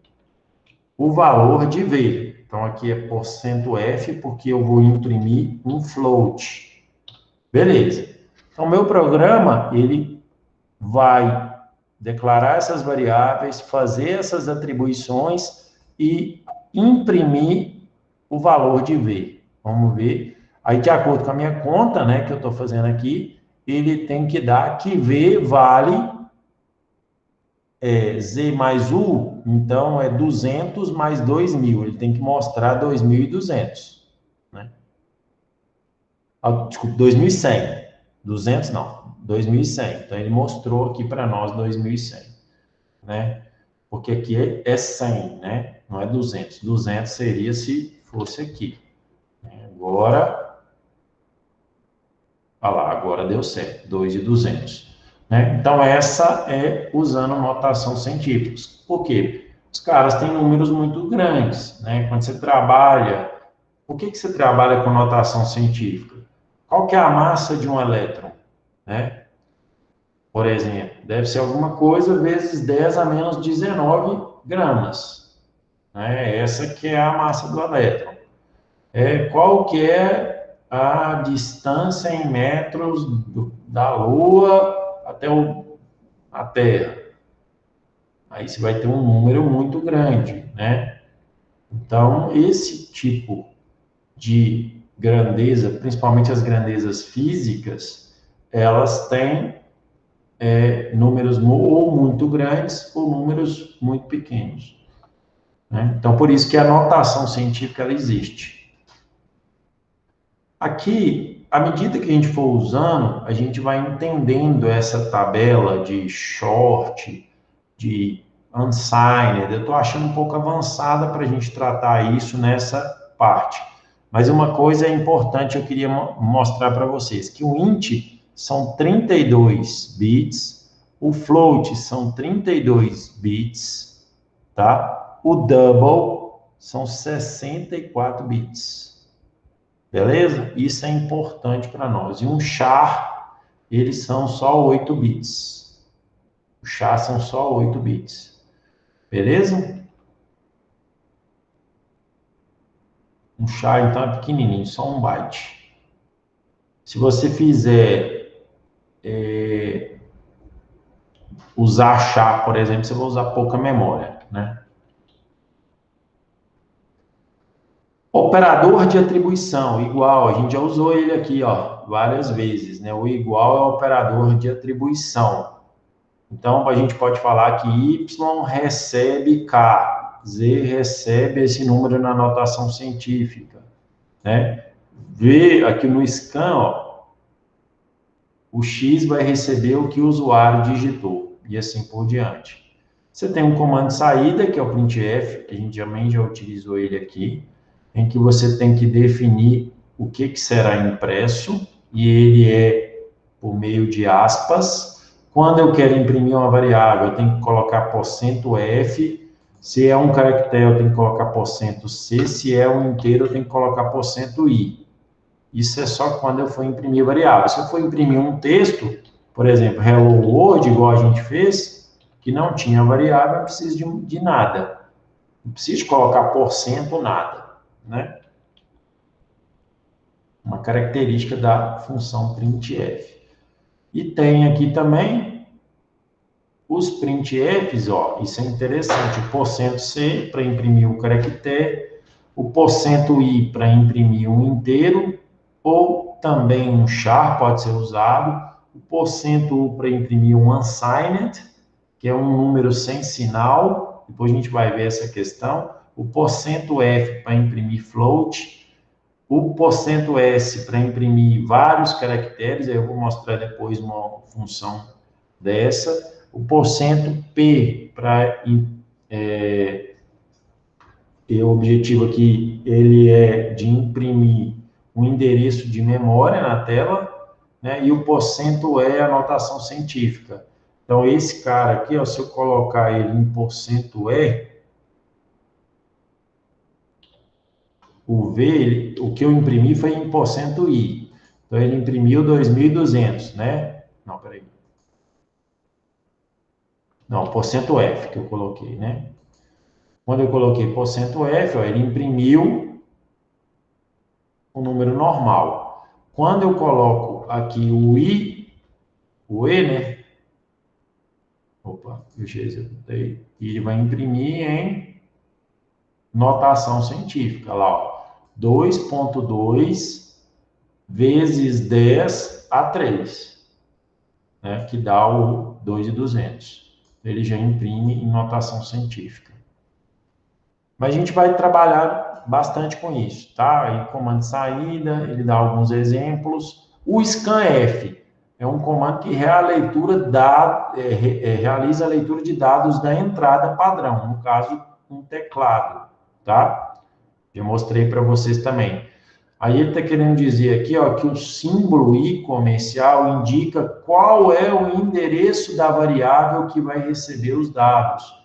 o valor de V. Então, aqui é %F, porque eu vou imprimir um float. Beleza. Então, meu programa, ele vai declarar essas variáveis, fazer essas atribuições e imprimir o valor de V. Vamos ver. Aí, de acordo com a minha conta, né, que eu estou fazendo aqui, ele tem que dar que V vale Z mais U, então é 200 mais 2.000. Ele tem que mostrar 2.200. Né? Desculpa, 2.100. 200 não, 2.100. Então, ele mostrou aqui para nós 2.100. Né? Porque aqui é 100, né? Não é 200. 200 seria se fosse aqui. Agora, olha lá, agora deu certo, 2.200. Né? Então, essa é usando notação científica. Por quê? Os caras têm números muito grandes. Né? Quando você trabalha, por que você trabalha com notação científica? Qual que é a massa de um elétron? Né? Por exemplo, deve ser alguma coisa vezes 10 a menos 19 gramas. Né? Essa que é a massa do elétron. Qual que é a distância em metros da Lua até a Terra? Aí você vai ter um número muito grande, né? Então, esse tipo de grandeza, principalmente as grandezas físicas, elas têm números ou muito grandes ou números muito pequenos. Né? Então, por isso que a notação científica ela existe. Aqui, à medida que a gente for usando, a gente vai entendendo essa tabela de short, de unsigned. Eu estou achando um pouco avançada para a gente tratar isso nessa parte. Mas uma coisa importante eu queria mostrar para vocês, que o int são 32 bits, o float são 32 bits, tá? O double são 64 bits. Beleza? Isso é importante para nós. E um char, eles são só 8 bits. O char são só 8 bits. Beleza? Um char, então, é pequenininho, só 1 byte. Se você fizer usar char, por exemplo, você vai usar pouca memória, né? Operador de atribuição, igual, a gente já usou ele aqui, ó, várias vezes, né? O igual é o operador de atribuição. Então, a gente pode falar que Y recebe K, Z recebe esse número na notação científica, né? V, aqui no scan, ó, o X vai receber o que o usuário digitou, e assim por diante. Você tem um comando de saída, que é o printf, que a gente também já utilizou ele aqui, em que você tem que definir o que será impresso, e ele é por meio de aspas. Quando eu quero imprimir uma variável, eu tenho que colocar %f, se é um caractere, eu tenho que colocar %c, se é um inteiro, eu tenho que colocar %i. Isso é só quando eu for imprimir variável. Se eu for imprimir um texto, por exemplo, Hello World, igual a gente fez, que não tinha variável, eu preciso de nada. Não preciso colocar % nada, né? Uma característica da função printf. E tem aqui também os printfs, ó, isso é interessante, o %c para imprimir o caractere, o %i para imprimir um inteiro, ou também um char pode ser usado, o %u para imprimir um unsigned, que é um número sem sinal, depois a gente vai ver essa questão, o %f para imprimir float, o %s para imprimir vários caracteres, aí eu vou mostrar depois uma função dessa, o %p para o objetivo aqui ele é de imprimir um endereço de memória na tela, né? E o % é a notação científica. Então esse cara aqui, ó, se eu colocar ele em %e, o V, o que eu imprimi foi em %i. Então, ele imprimiu 2.200, né? Não, peraí. Não, %f que eu coloquei, né? Quando eu coloquei %f, ó, ele imprimiu o número normal. Quando eu coloco aqui o i, o e, né? Opa, eu já executei. E ele vai imprimir em notação científica, lá, ó. 2.2 vezes 10 a 3, né, que dá o 2.200. Ele já imprime em notação científica. Mas a gente vai trabalhar bastante com isso, tá? Aí, comando de saída, ele dá alguns exemplos. O scanf é um comando que realiza a leitura de dados da entrada padrão, no caso, um teclado, tá? Eu mostrei para vocês também. Aí ele está querendo dizer aqui, ó, que o símbolo i comercial indica qual é o endereço da variável que vai receber os dados.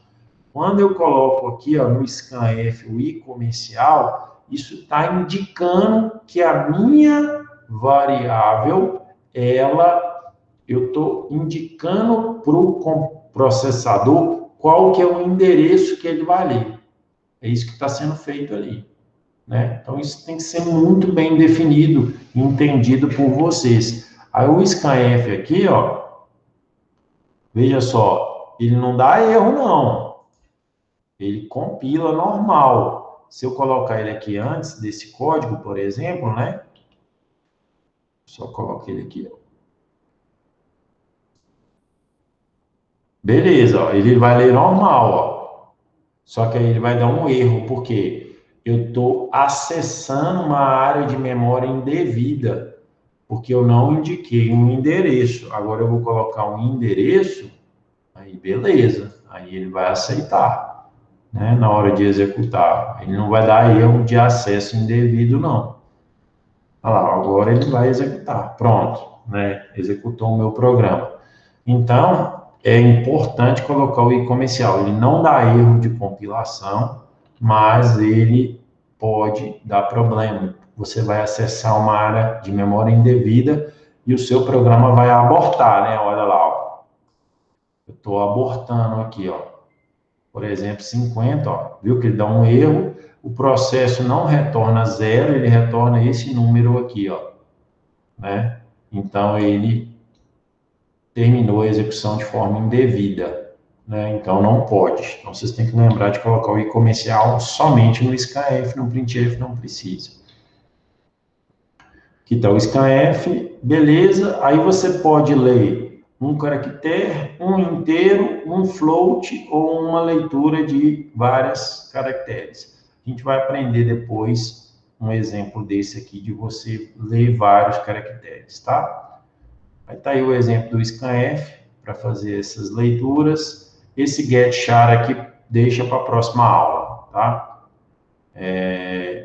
Quando eu coloco aqui, ó, no scanf o i comercial, isso está indicando que a minha variável, eu estou indicando para o processador qual que é o endereço que ele vai ler. É isso que está sendo feito ali. Né? Então, isso tem que ser muito bem definido e entendido por vocês. Aí, o scanf aqui, ó, veja só, ele não dá erro, não. Ele compila normal. Se eu colocar ele aqui antes desse código, por exemplo, né? Só coloco ele aqui, ó. Beleza, ó, ele vai ler normal, ó. Só que aí ele vai dar um erro, porque eu estou acessando uma área de memória indevida, porque eu não indiquei um endereço. Agora eu vou colocar um endereço, aí beleza, aí ele vai aceitar, né, na hora de executar. Ele não vai dar erro de acesso indevido, não. Olha lá, agora ele vai executar. Pronto, né, executou o meu programa. Então, é importante colocar o i comercial. Ele não dá erro de compilação, mas ele pode dar problema. Você vai acessar uma área de memória indevida e o seu programa vai abortar, né? Olha lá, ó. Eu estou abortando aqui, ó. Por exemplo, 50, ó. Viu que ele dá um erro, o processo não retorna zero, ele retorna esse número aqui, ó. Né? Então, ele terminou a execução de forma indevida, né? Então não pode. Então vocês têm que lembrar de colocar o i comercial somente no scanf, no printf não precisa. Aqui está o scanf, beleza. Aí você pode ler um caractere, um inteiro, um float ou uma leitura de vários caracteres. A gente vai aprender depois um exemplo desse aqui de você ler vários caracteres, tá? Aí está aí o exemplo do scanf para fazer essas leituras. Esse getchar aqui deixa para a próxima aula, tá?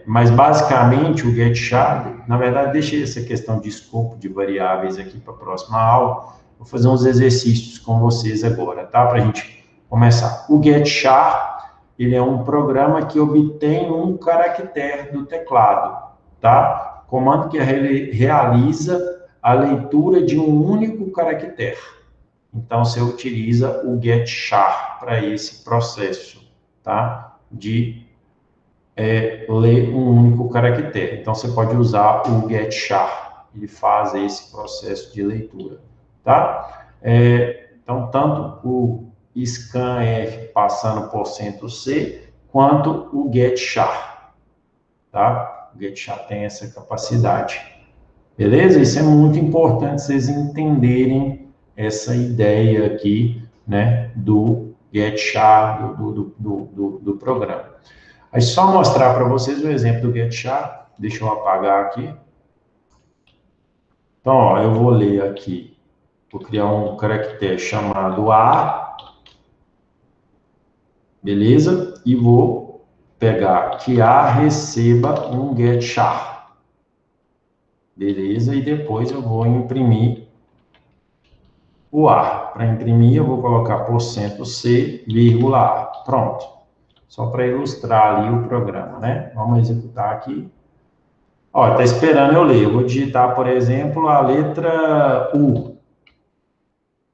Mas basicamente o getchar, na verdade, deixa essa questão de escopo de variáveis aqui para a próxima aula. Vou fazer uns exercícios com vocês agora, tá? Para a gente começar. O getchar, ele é um programa que obtém um caractere do teclado, tá? Comando que realiza a leitura de um único caractere. Então, você utiliza o getchar para esse processo, tá? De ler um único caractere. Então, você pode usar o getchar, ele faz esse processo de leitura, tá? Então, tanto o scanf passando por %C, quanto o getchar, tá? O getchar tem essa capacidade. Beleza? Isso é muito importante vocês entenderem essa ideia aqui, né, do getchar, do programa. Aí só mostrar para vocês o exemplo do getchar. Deixa eu apagar aqui. Então, ó, eu vou ler aqui, vou criar um caractere chamado A, beleza? E vou pegar que A receba um getchar. Beleza? E depois eu vou imprimir o A. Para imprimir, eu vou colocar %C, vírgula A. Pronto. Só para ilustrar ali o programa, né? Vamos executar aqui. Ó, está esperando eu ler. Eu vou digitar, por exemplo, a letra U.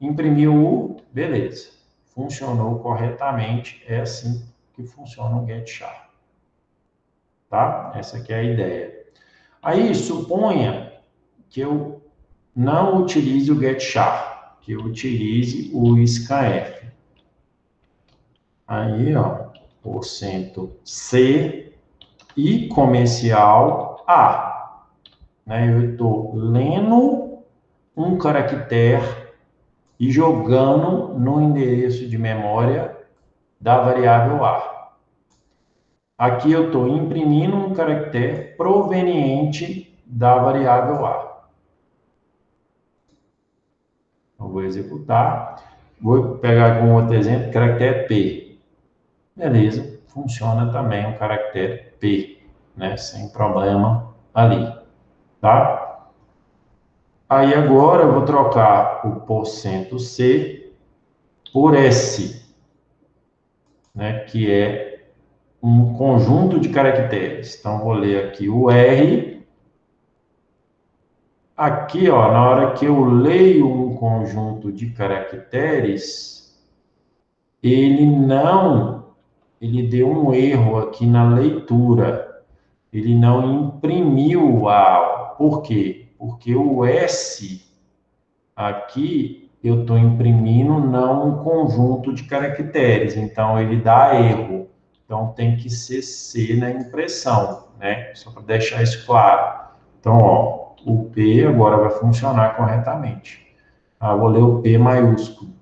Imprimiu U, beleza. Funcionou corretamente. É assim que funciona o getchar. Tá? Essa aqui é a ideia. Aí, suponha que eu não utilize o getchar, que eu utilize o scanf. Aí, ó, %C e comercial A. Né? Eu estou lendo um caractere e jogando no endereço de memória da variável A. Aqui eu estou imprimindo um caractere proveniente da variável A. Eu vou executar. Vou pegar aqui um outro exemplo, caractere P. Beleza, funciona também o caractere P, né? Sem problema ali, tá? Aí agora eu vou trocar o %C por S, né, que é um conjunto de caracteres. Então, vou ler aqui o R. Aqui, ó, na hora que eu leio um conjunto de caracteres, ele deu um erro aqui na leitura. Ele não imprimiu a aula. Por quê? Porque o S aqui eu estou imprimindo não um conjunto de caracteres, então ele dá erro. Então tem que ser C na impressão, né? Só para deixar isso claro. Então, ó, o P agora vai funcionar corretamente. Ah, vou ler o P maiúsculo.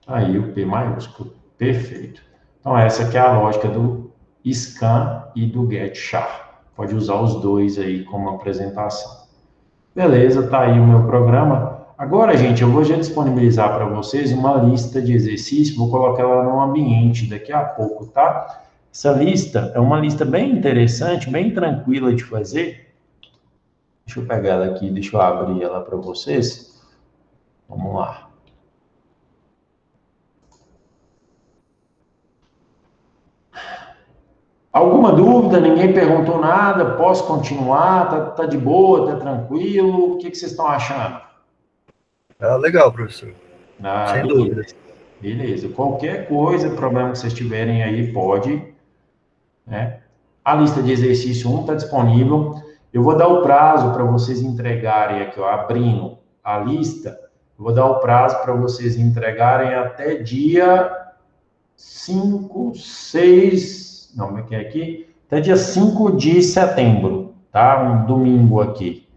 Aí o P maiúsculo. Perfeito. Então essa aqui é a lógica do scan e do get char. Pode usar os dois aí como apresentação. Beleza, tá aí o meu programa. Agora, gente, eu vou já disponibilizar para vocês uma lista de exercícios, vou colocar ela no ambiente daqui a pouco, tá? Essa lista é uma lista bem interessante, bem tranquila de fazer. Deixa eu pegar ela aqui, deixa eu abrir ela para vocês. Vamos lá. Alguma dúvida? Ninguém perguntou nada? Posso continuar? Tá de boa? Tá tranquilo? O que vocês estão achando? Ah, legal, professor. Ah, Sem beleza. dúvidas. Beleza. Qualquer coisa, problema que vocês tiverem aí, pode, né? A lista de exercício 1 está disponível. Eu vou dar o prazo para vocês entregarem aqui, ó, abrindo a lista. Eu vou dar o prazo para vocês entregarem até dia 5, 6, não, como é que é aqui? Até dia 5 de setembro, tá? Um domingo aqui.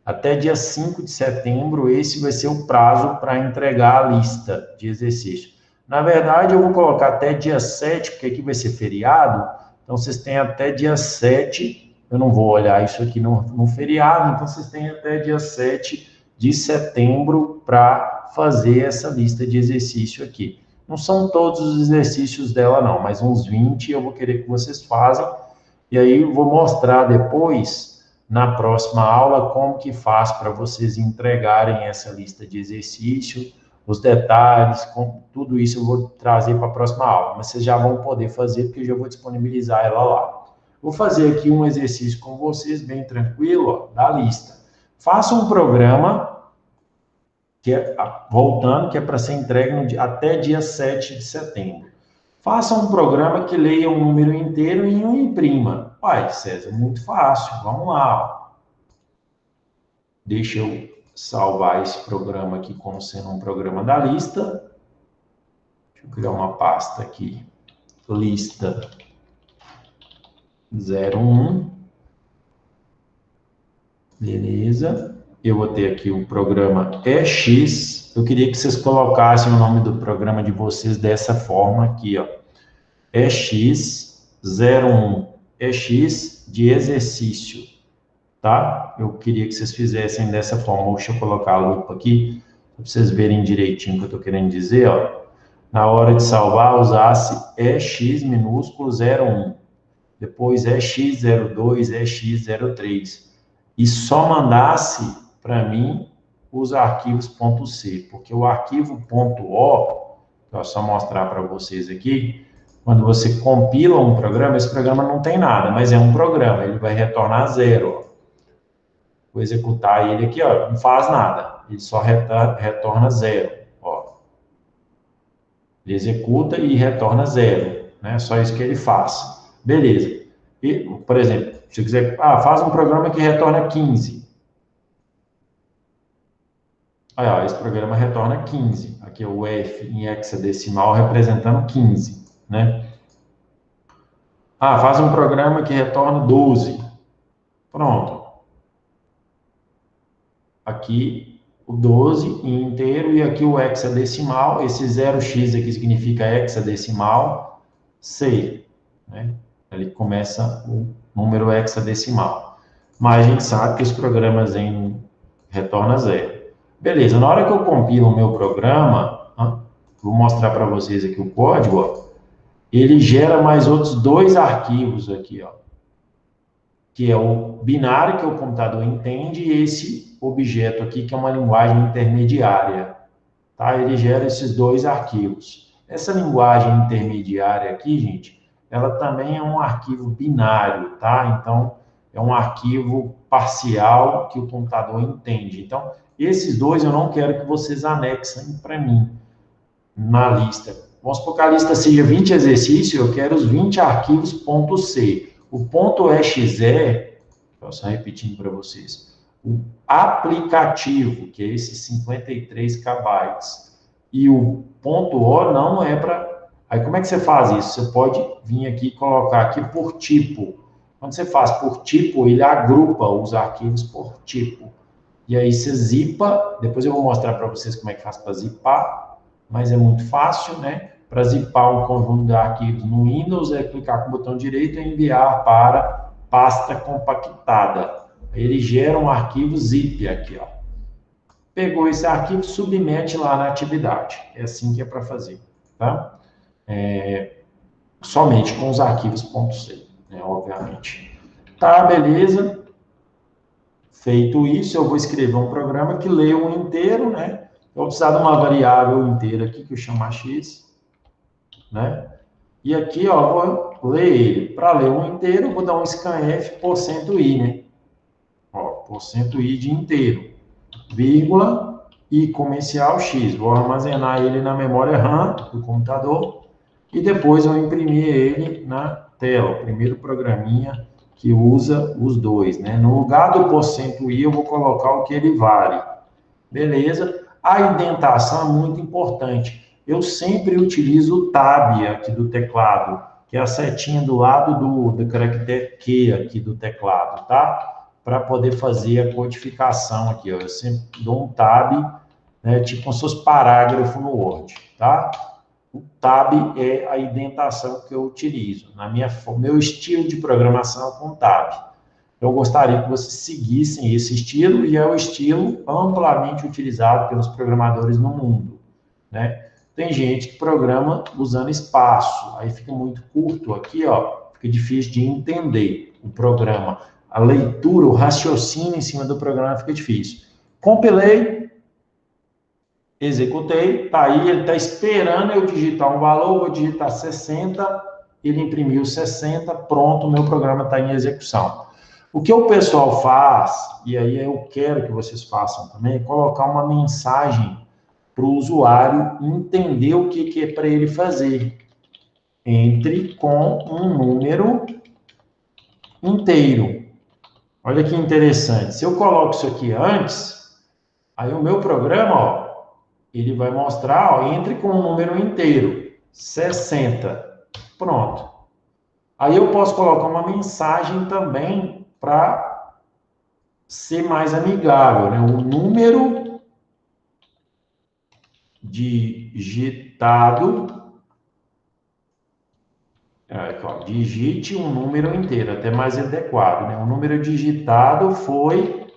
Até dia 5 de setembro, esse vai ser o prazo para entregar a lista de exercício. Na verdade, eu vou colocar até dia 7, porque aqui vai ser feriado, então vocês têm até dia 7, eu não vou olhar isso aqui no feriado, então vocês têm até dia 7 de setembro para fazer essa lista de exercício aqui. Não são todos os exercícios dela, não, mas uns 20 eu vou querer que vocês façam, e aí eu vou mostrar depois, na próxima aula, como que faz para vocês entregarem essa lista de exercício, os detalhes, tudo isso eu vou trazer para a próxima aula, mas vocês já vão poder fazer, porque eu já vou disponibilizar ela lá. Vou fazer aqui um exercício com vocês, bem tranquilo, ó, da lista. Faça um programa, voltando, que é para ser entregue até dia 7 de setembro. Faça um programa que leia um número inteiro e o imprima. Pai, César, muito fácil, vamos lá. Deixa eu salvar esse programa aqui como sendo um programa da lista. Deixa eu criar uma pasta aqui. Lista 01. Beleza. Eu vou ter aqui o programa EX. Eu queria que vocês colocassem o nome do programa de vocês dessa forma aqui, ó. EX01. EX de exercício, tá? Eu queria que vocês fizessem dessa forma. Deixa eu colocar a lupa aqui, para vocês verem direitinho o que eu estou querendo dizer, ó. Na hora de salvar, usasse EX minúsculo 01. Depois EX02, EX03. E só mandasse para mim os arquivos .c, porque o arquivo .o, que eu só mostrar para vocês aqui, quando você compila um programa, esse programa não tem nada, mas é um programa, ele vai retornar 0. Ó. Vou executar ele aqui, ó, não faz nada, ele só retorna 0. Ó. Ele executa e retorna 0, né? Só isso que ele faz. Beleza. E, por exemplo, se eu quiser, faz um programa que retorna 15. Aí, ó, esse programa retorna 15. Aqui é o F em hexadecimal representando 15, né? Faz um programa que retorna 12. Pronto. Aqui o 12 em inteiro e aqui o hexadecimal. Esse 0x aqui significa hexadecimal C, né? Ele começa o número hexadecimal. Mas a gente sabe que os programas em retorna 0. Beleza, na hora que eu compilo o meu programa, vou mostrar para vocês aqui o código, ó, ele gera mais outros 2 arquivos aqui, ó. que é o binário, que o computador entende, e esse objeto aqui, que é uma linguagem intermediária. Tá? Ele gera esses dois arquivos. Essa linguagem intermediária aqui, gente, ela também é um arquivo binário, tá? Então, é um arquivo parcial que o computador entende. Então, esses dois eu não quero que vocês anexem para mim na lista. Vamos supor que a lista seja 20 exercícios, eu quero os 20 arquivos .c. O .exe, só repetindo para vocês, o aplicativo, que é esse 53 KB, e o .o não é para... Aí, como é que você faz isso? Você pode vir aqui e colocar aqui por tipo. Quando você faz por tipo, ele agrupa os arquivos por tipo. E aí você zipa, depois eu vou mostrar para vocês como é que faz para zipar, mas é muito fácil, né? Para zipar um conjunto de arquivos no Windows, é clicar com o botão direito e enviar para pasta compactada. Ele gera um arquivo zip aqui, ó. Pegou esse arquivo, submete lá na atividade. É assim que é para fazer, tá? Somente com os arquivos .c, né, obviamente. Tá, beleza. Feito isso, eu vou escrever um programa que lê um inteiro, né? Eu vou precisar de uma variável inteira aqui, que eu chamo x, né? E aqui, ó, vou ler ele. Para ler um inteiro, eu vou dar um scanf %i, né? Ó, %i de inteiro, vírgula, e comercial x. Vou armazenar ele na memória RAM do computador e depois eu imprimir ele na tela, o primeiro programinha que usa os dois, né? No lugar do %i, eu vou colocar o que ele vale. Beleza? A indentação é muito importante. Eu sempre utilizo o tab aqui do teclado, que é a setinha do lado do caractere Q aqui do teclado, tá? Para poder fazer a codificação aqui, ó. Eu sempre dou um tab, né? Tipo como se fosse parágrafo no Word, tá? O tab é a indentação que eu utilizo. Meu estilo de programação é com tab. Eu gostaria que vocês seguissem esse estilo, e é o estilo amplamente utilizado pelos programadores no mundo, né? Tem gente que programa usando espaço, aí fica muito curto aqui, ó, fica difícil de entender o programa. A leitura, o raciocínio em cima do programa fica difícil. Compilei, executei, tá aí, ele está esperando eu digitar um valor, vou digitar 60, ele imprimiu 60, pronto, o meu programa está em execução. O que o pessoal faz, e aí eu quero que vocês façam também, é colocar uma mensagem para o usuário entender o que é para ele fazer. Entre com um número inteiro. Olha que interessante. Se eu coloco isso aqui antes, aí o meu programa, ó, ele vai mostrar, ó, entre com um número inteiro, 60. Pronto. Aí eu posso colocar uma mensagem também para ser mais amigável, né? O número digitado, digite um número inteiro, até mais adequado, né? O número digitado foi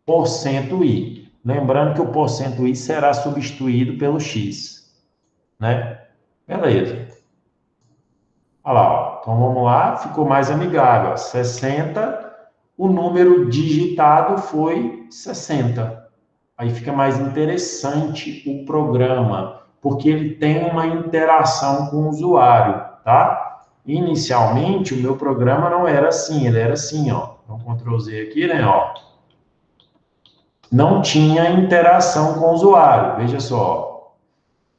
%i. Lembrando que o %i será substituído pelo x, né? Beleza. Olha lá, ó. Então vamos lá, ficou mais amigável. 60, o número digitado foi 60. Aí fica mais interessante o programa, porque ele tem uma interação com o usuário, tá? Inicialmente, o meu programa não era assim, ele era assim, ó. Então, Ctrl Z aqui, né, ó. Não tinha interação com o usuário, veja só.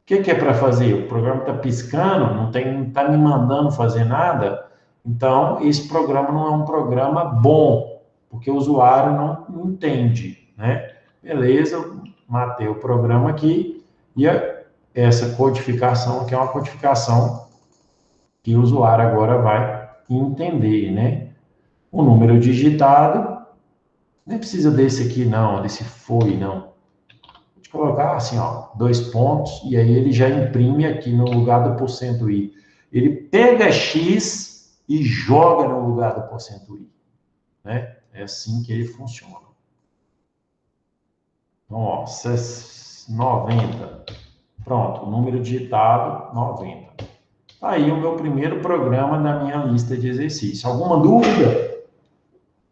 O que é para fazer? O programa está piscando, não está me mandando fazer nada, então esse programa não é um programa bom, porque o usuário não entende, né? Beleza, matei o programa aqui, e essa codificação aqui é uma codificação que o usuário agora vai entender, né? O número digitado, nem precisa desse aqui não, desse foi não. Vou colocar assim, ó, 2 pontos, e aí ele já imprime aqui no lugar do %i. Ele pega x e joga no lugar do %i, né? É assim que ele funciona. Então, ó, 90. Pronto, o número digitado, 90. Aí o meu primeiro programa da minha lista de exercícios. Alguma dúvida?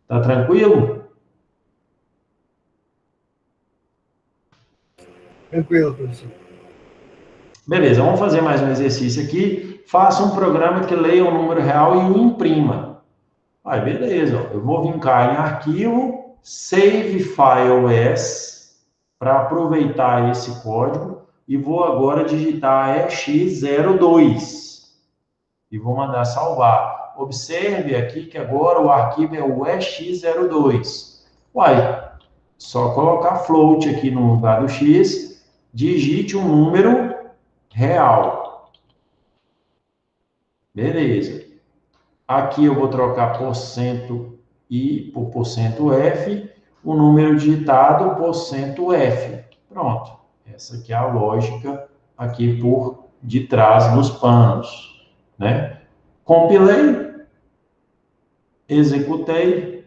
Tá tranquilo? Tranquilo, professor. Beleza, vamos fazer mais um exercício aqui. Faça um programa que leia o número real e o imprima. Aí, beleza, ó. Eu vou vincar em arquivo, save file as, para aproveitar esse código, e vou agora digitar EX02 e vou mandar salvar. Observe aqui que agora o arquivo é o EX02. Uai, só colocar float aqui no lugar do X, digite um número real. Beleza. Aqui eu vou trocar porcento I por porcento F, o número digitado porcento F. Pronto. Essa aqui é a lógica aqui por detrás dos panos, né? Compilei, executei.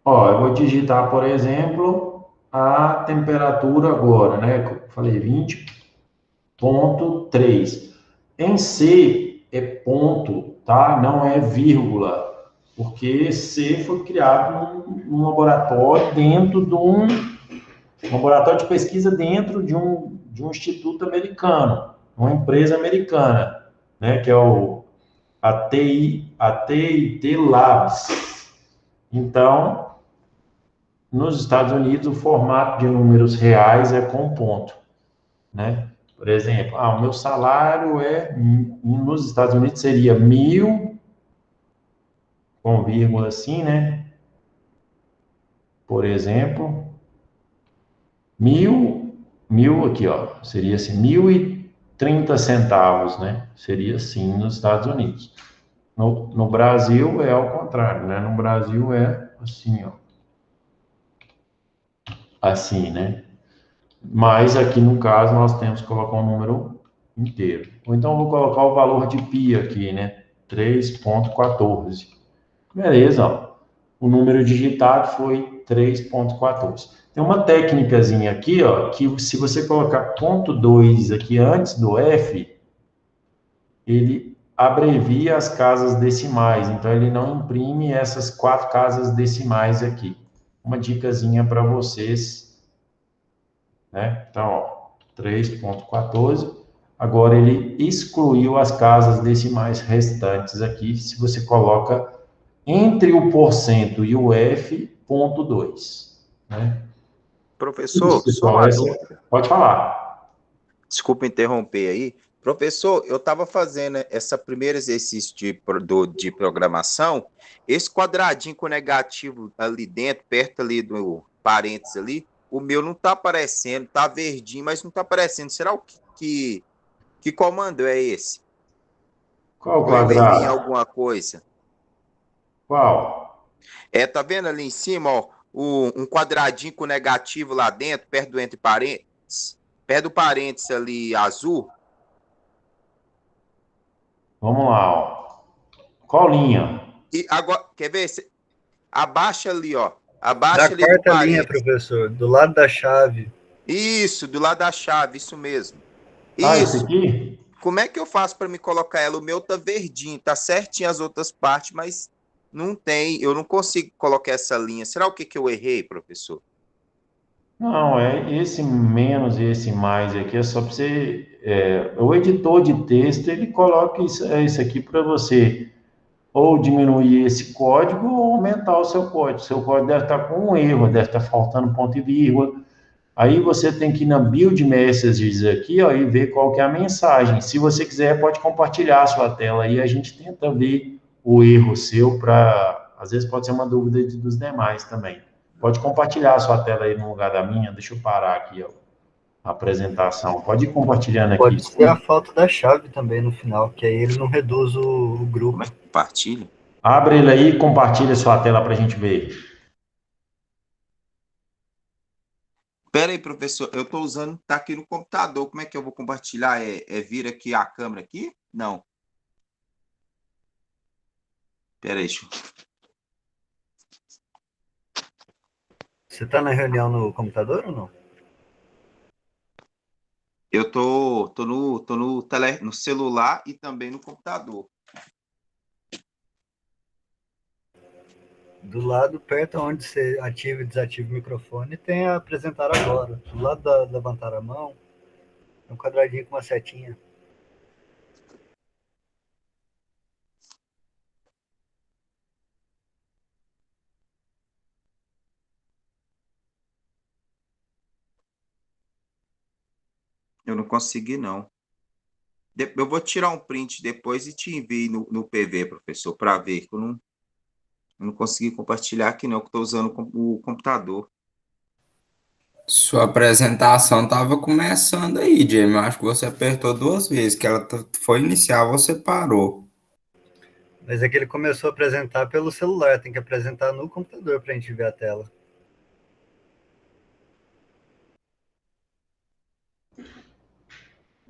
Ó, eu vou digitar, por exemplo, a temperatura agora, né? Eu falei 20,3. Em C é ponto, tá? Não é vírgula, porque C foi criado num laboratório dentro de um laboratório de pesquisa dentro de um instituto americano, uma empresa americana, né? Que é a TIT Labs. Então, nos Estados Unidos, o formato de números reais é com ponto, né? Por exemplo, o meu salário nos Estados Unidos seria 1.000, com vírgula assim, né? Por exemplo, 1.000 aqui, ó, seria assim, 1.030 centavos, né? Seria assim nos Estados Unidos. No Brasil é ao contrário, né? No Brasil é assim, ó. Assim, né? Mas aqui no caso nós temos que colocar um número inteiro. Ou então eu vou colocar o valor de π aqui, né? 3,14. Beleza, ó. O número digitado foi 3,14. Tem uma técnicazinha aqui, ó, que se você colocar ponto 2 aqui antes do F, ele abrevia as casas decimais, então ele não imprime essas 4 casas decimais aqui. Uma dicasinha para vocês, né? Então, ó, 3,14. Agora ele excluiu as casas decimais restantes aqui, se você coloca entre o porcento e o F, ponto 2, né? Isso, Professor, só pessoal, uma essa... dúvida. Pode falar. Desculpa interromper aí. Professor, eu estava fazendo esse primeiro exercício de programação. Esse quadradinho com negativo ali dentro, perto ali do parênteses ali, o meu não está aparecendo, está verdinho, mas não está aparecendo. Será que comando é esse? Qual o Ou eu errei em quadrado? alguma coisa? Qual? Tá vendo ali em cima, ó, um quadradinho com negativo lá dentro, perto do entre parênteses, perto do parênteses ali azul. Vamos lá, ó. Qual linha? E agora, quer ver? Abaixa ali, ó. Na Abaixa ali do quarta linha, parênteses. professor, do lado da chave. Isso, do lado da chave, isso mesmo. Esse Isso. aqui? Como é que eu faço para me colocar ela? O meu tá verdinho, tá certinho as outras partes, mas não tem, eu não consigo colocar essa linha. Será o que que eu errei, professor? Não, é esse menos e esse mais aqui é só para você. O editor de texto ele coloca isso aqui para você ou diminuir esse código ou aumentar o seu código. Seu código deve estar com um erro, deve estar faltando ponto e vírgula. Aí você tem que ir na build messages aqui, ó, e ver qual que é a mensagem. Se você quiser, pode compartilhar a sua tela aí, a gente tenta ver o erro seu para, às vezes pode ser uma dúvida dos demais também. Pode compartilhar a sua tela aí no lugar da minha. Deixa eu parar aqui, ó, a apresentação. Pode ir compartilhando aqui. Pode ser a falta da chave também no final, que aí ele não reduz o Como é grupo. que compartilha? Abre ele aí e compartilha a sua tela para a gente ver. Pera aí, professor, eu tô usando, tá aqui no computador. Como é que eu vou compartilhar? Vir aqui a câmera aqui? Não. Pera aí, deixa eu... Você está na reunião no computador ou não? Eu no celular e também no computador. Do lado, perto onde você ativa e desativa o microfone, tem a apresentar agora. Do lado da levantar a mão, tem um quadradinho com uma setinha. Eu não consegui, não. Eu vou tirar um print depois e te envio no PV, professor, para ver. Eu não consegui compartilhar aqui, não, que estou usando o computador. Sua apresentação estava começando aí, Jamie. Eu acho que você apertou duas vezes, que ela foi iniciar, você parou. Mas é que ele começou a apresentar pelo celular, tem que apresentar no computador para a gente ver a tela.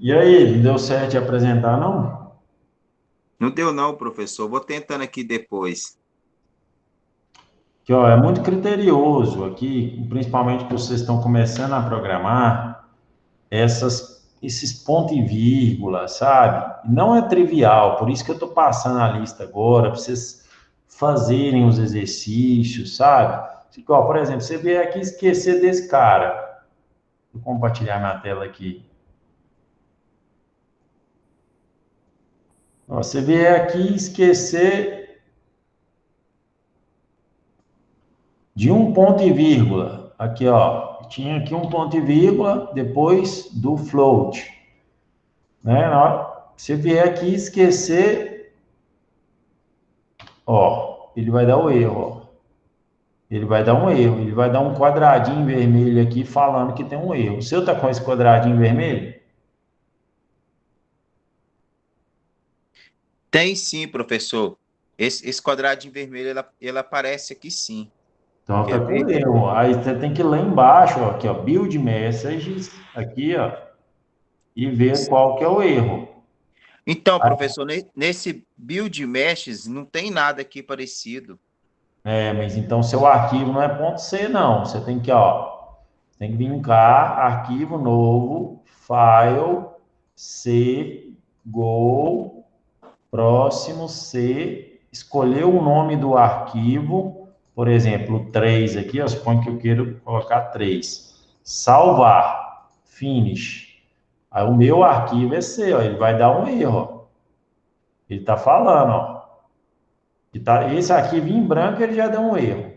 E aí, não deu certo de apresentar, não? Não deu, não, professor. Vou tentando aqui depois. Que, ó, é muito criterioso aqui, principalmente que vocês estão começando a programar, esses pontos e vírgula, sabe? Não é trivial, por isso que eu estou passando a lista agora, para vocês fazerem os exercícios, sabe? Ó, por exemplo, você vier aqui esquecer desse cara. Vou compartilhar minha tela aqui. Ó, você vier aqui esquecer de um ponto e vírgula. Aqui, ó, tinha aqui um ponto e vírgula depois do float. Né? Na hora que você vier aqui esquecer, ó, ele vai dar o erro, ó. Ele vai dar um erro, ele vai dar um quadradinho vermelho aqui falando que tem um erro. O seu tá com esse quadradinho vermelho? Tem sim, professor. Esse quadradinho vermelho, ele aparece aqui sim. Então tá Quer com ver? erro. Aí você tem que ir lá embaixo, ó, aqui, ó, build messages, aqui, ó, e ver qual que é o erro. Então, professor, nesse build meshes não tem nada aqui parecido. É, mas então seu arquivo não é ponto .c, não. Você tem que, ó, tem que vir cá, arquivo novo, file, C, go, próximo C, escolher o nome do arquivo, por exemplo, 3 aqui, ó, suponho que eu quero colocar 3. Salvar, finish. Aí o meu arquivo é C, ó, ele vai dar um erro, ó. Ele está falando, ó. Esse arquivo em branco ele já deu um erro.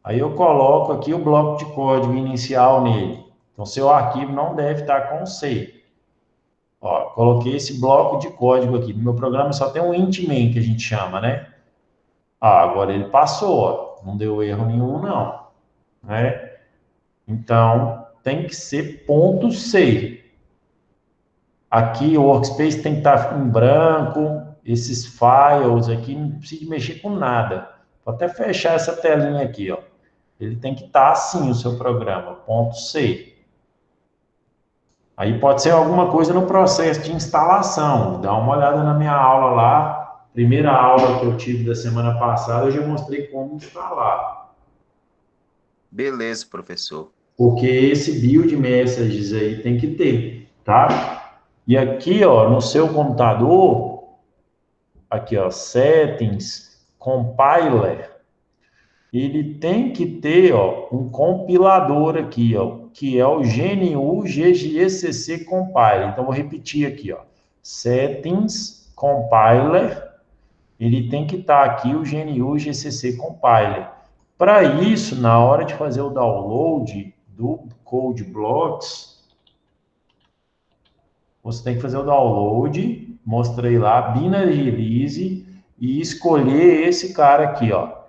Aí eu coloco aqui o bloco de código inicial nele. Então, seu arquivo não deve estar com C. Ó, coloquei esse bloco de código aqui. No meu programa só tem um int main, que a gente chama, né? Ah, agora ele passou, ó. Não deu erro nenhum, não. Né? Então, tem que ser ponto .c. Aqui o workspace tem que estar em branco. Esses files aqui não precisa mexer com nada. Vou até fechar essa telinha aqui, ó. Ele tem que estar assim, o seu programa, ponto .c. Aí pode ser alguma coisa no processo de instalação. Dá uma olhada na minha aula lá. Primeira aula que eu tive da semana passada, eu já mostrei como instalar. Beleza, professor. Porque esse build messages aí tem que ter, tá? E aqui, ó, no seu computador, aqui, ó, settings, compiler, ele tem que ter, ó, um compilador aqui, ó, que é o GNU GCC Compiler. Então, vou repetir aqui, ó, settings, compiler, ele tem que estar aqui o GNU GCC Compiler. Para isso, na hora de fazer o download do Code Blocks, você tem que fazer o download, mostrei lá, binary release, e escolher esse cara aqui, ó,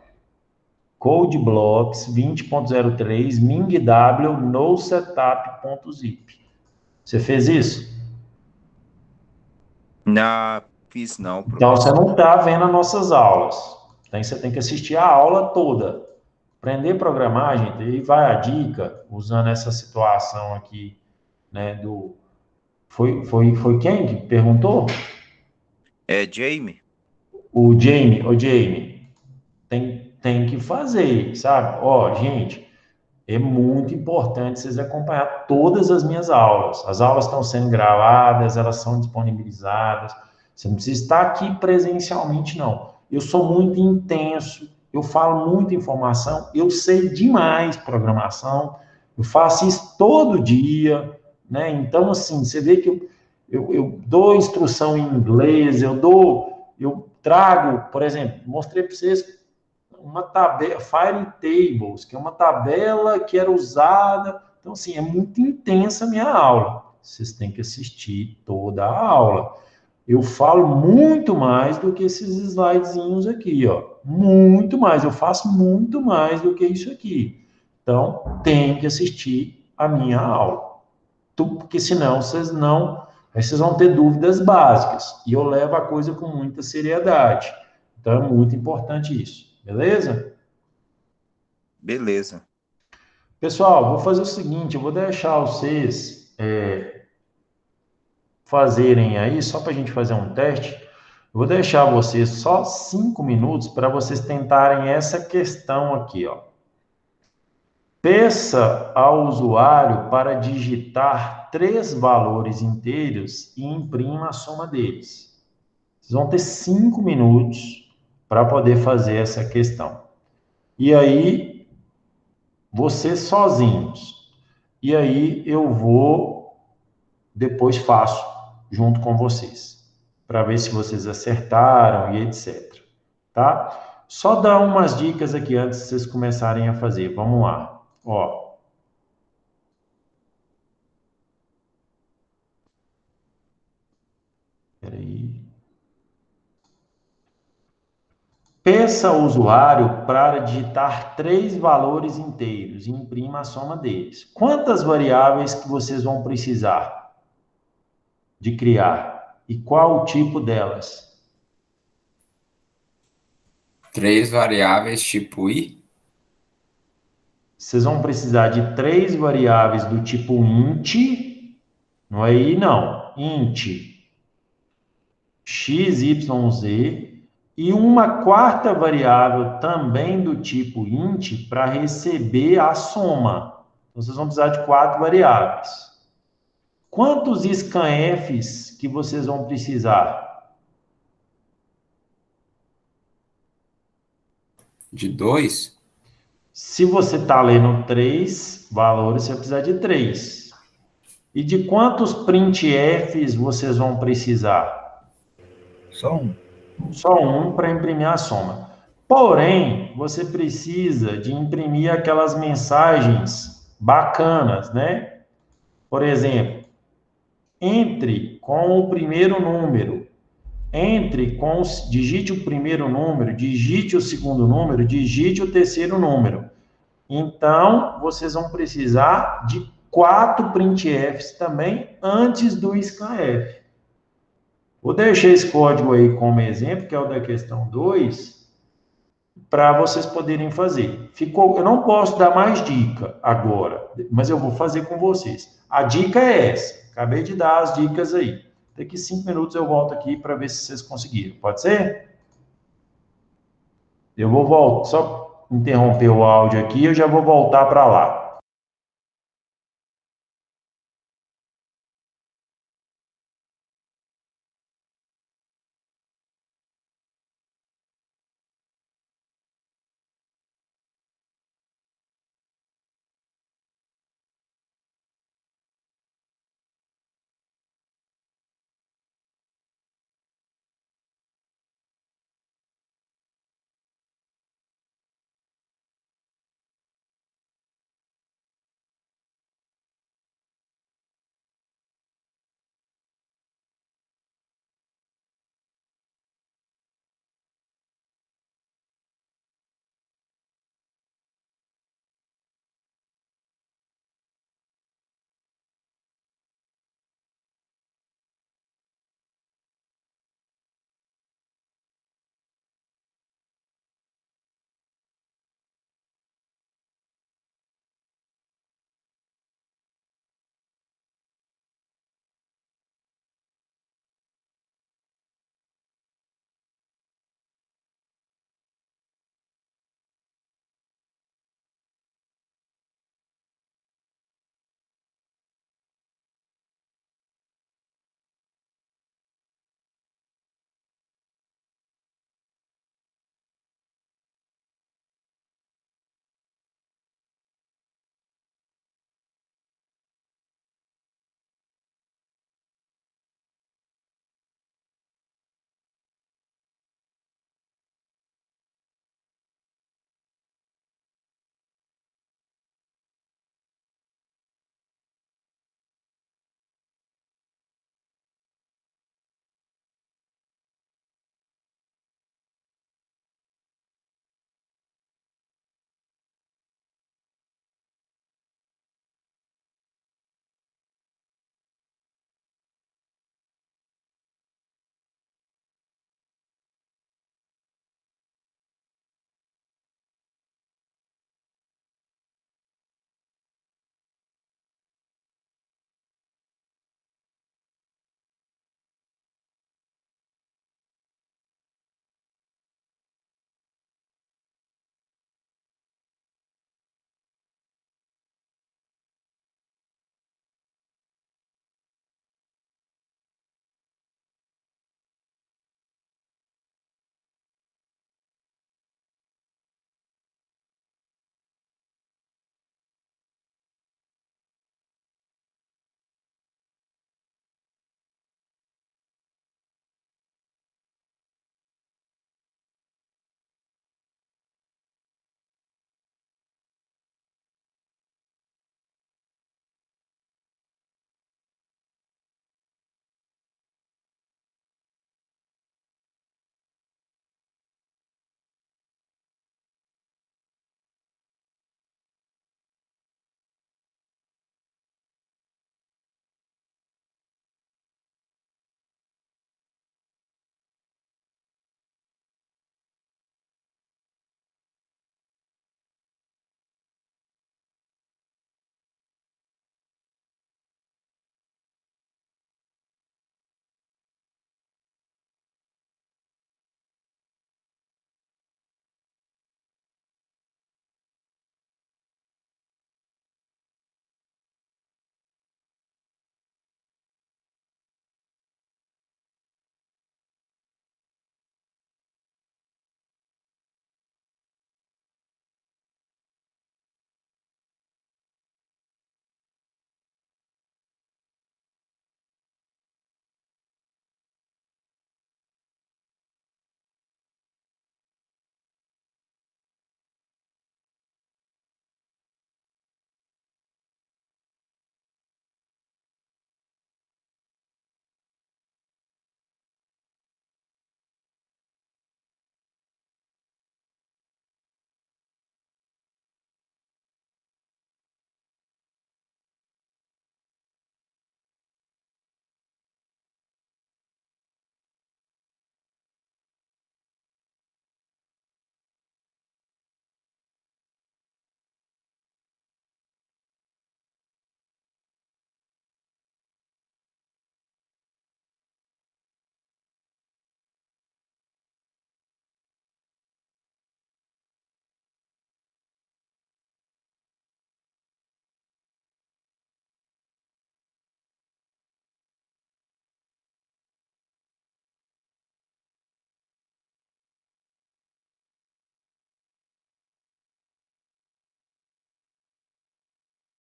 Code Blocks 20.03 mingw no setup.zip. Você fez isso? Não, fiz não, Então você professor. não está vendo as nossas aulas. Então você tem que assistir a aula toda. Aprender a programar, gente, aí vai a dica, usando essa situação aqui, né, do... Foi quem que perguntou? É, Jamie? O Jamie, tem que fazer, sabe? Ó, gente, é muito importante vocês acompanhar todas as minhas aulas. As aulas estão sendo gravadas, elas são disponibilizadas. Você não precisa estar aqui presencialmente, não. Eu sou muito intenso, eu falo muita informação, eu sei demais programação, eu faço isso todo dia, né? Então, assim, você vê que eu dou instrução em inglês, eu trago, por exemplo, mostrei para vocês uma tabela, Fire Tables, que é uma tabela que era usada. Então, assim, é muito intensa a minha aula. Vocês têm que assistir toda a aula. Eu falo muito mais do que esses slidezinhos aqui, ó. Muito mais. Eu faço muito mais do que isso aqui. Então, tem que assistir a minha aula. Porque senão vocês não... Aí vocês vão ter dúvidas básicas. E eu levo a coisa com muita seriedade. Então, é muito importante isso. Beleza? Beleza. Pessoal, vou fazer o seguinte, eu vou deixar vocês fazerem aí, só para a gente fazer um teste, eu vou deixar vocês só 5 minutos para vocês tentarem essa questão aqui, ó. Peça ao usuário para digitar 3 valores inteiros e imprima a soma deles. Vocês vão ter 5 minutos para poder fazer essa questão. E aí, vocês sozinhos. E aí eu vou, depois faço junto com vocês, para ver se vocês acertaram e etc. Tá? Só dar umas dicas aqui antes de vocês começarem a fazer. Vamos lá. Ó. Peraí. Peça ao usuário para digitar 3 valores inteiros e imprima a soma deles. Quantas variáveis que vocês vão precisar de criar? E qual o tipo delas? 3 variáveis tipo i? Vocês vão precisar de 3 variáveis do tipo int, não é i não, int, x, y, z, e uma quarta variável também do tipo int para receber a soma. Então, vocês vão precisar de 4 variáveis. Quantos scanfs que vocês vão precisar? De 2? Se você está lendo 3 valores, você vai precisar de 3. E de quantos printfs vocês vão precisar? Só um. Só um para imprimir a soma. Porém, você precisa de imprimir aquelas mensagens bacanas, né? Por exemplo, entre com o primeiro número, digite o primeiro número, digite o segundo número, digite o terceiro número. Então, vocês vão precisar de 4 printfs também antes do scanf. Vou deixar esse código aí como exemplo, que é o da questão 2, para vocês poderem fazer. Eu não posso dar mais dica agora, mas eu vou fazer com vocês. A dica é essa. Acabei de dar as dicas aí. Daqui 5 minutos eu volto aqui para ver se vocês conseguiram. Pode ser? Eu vou voltar, só interromper o áudio aqui, eu já vou voltar para lá.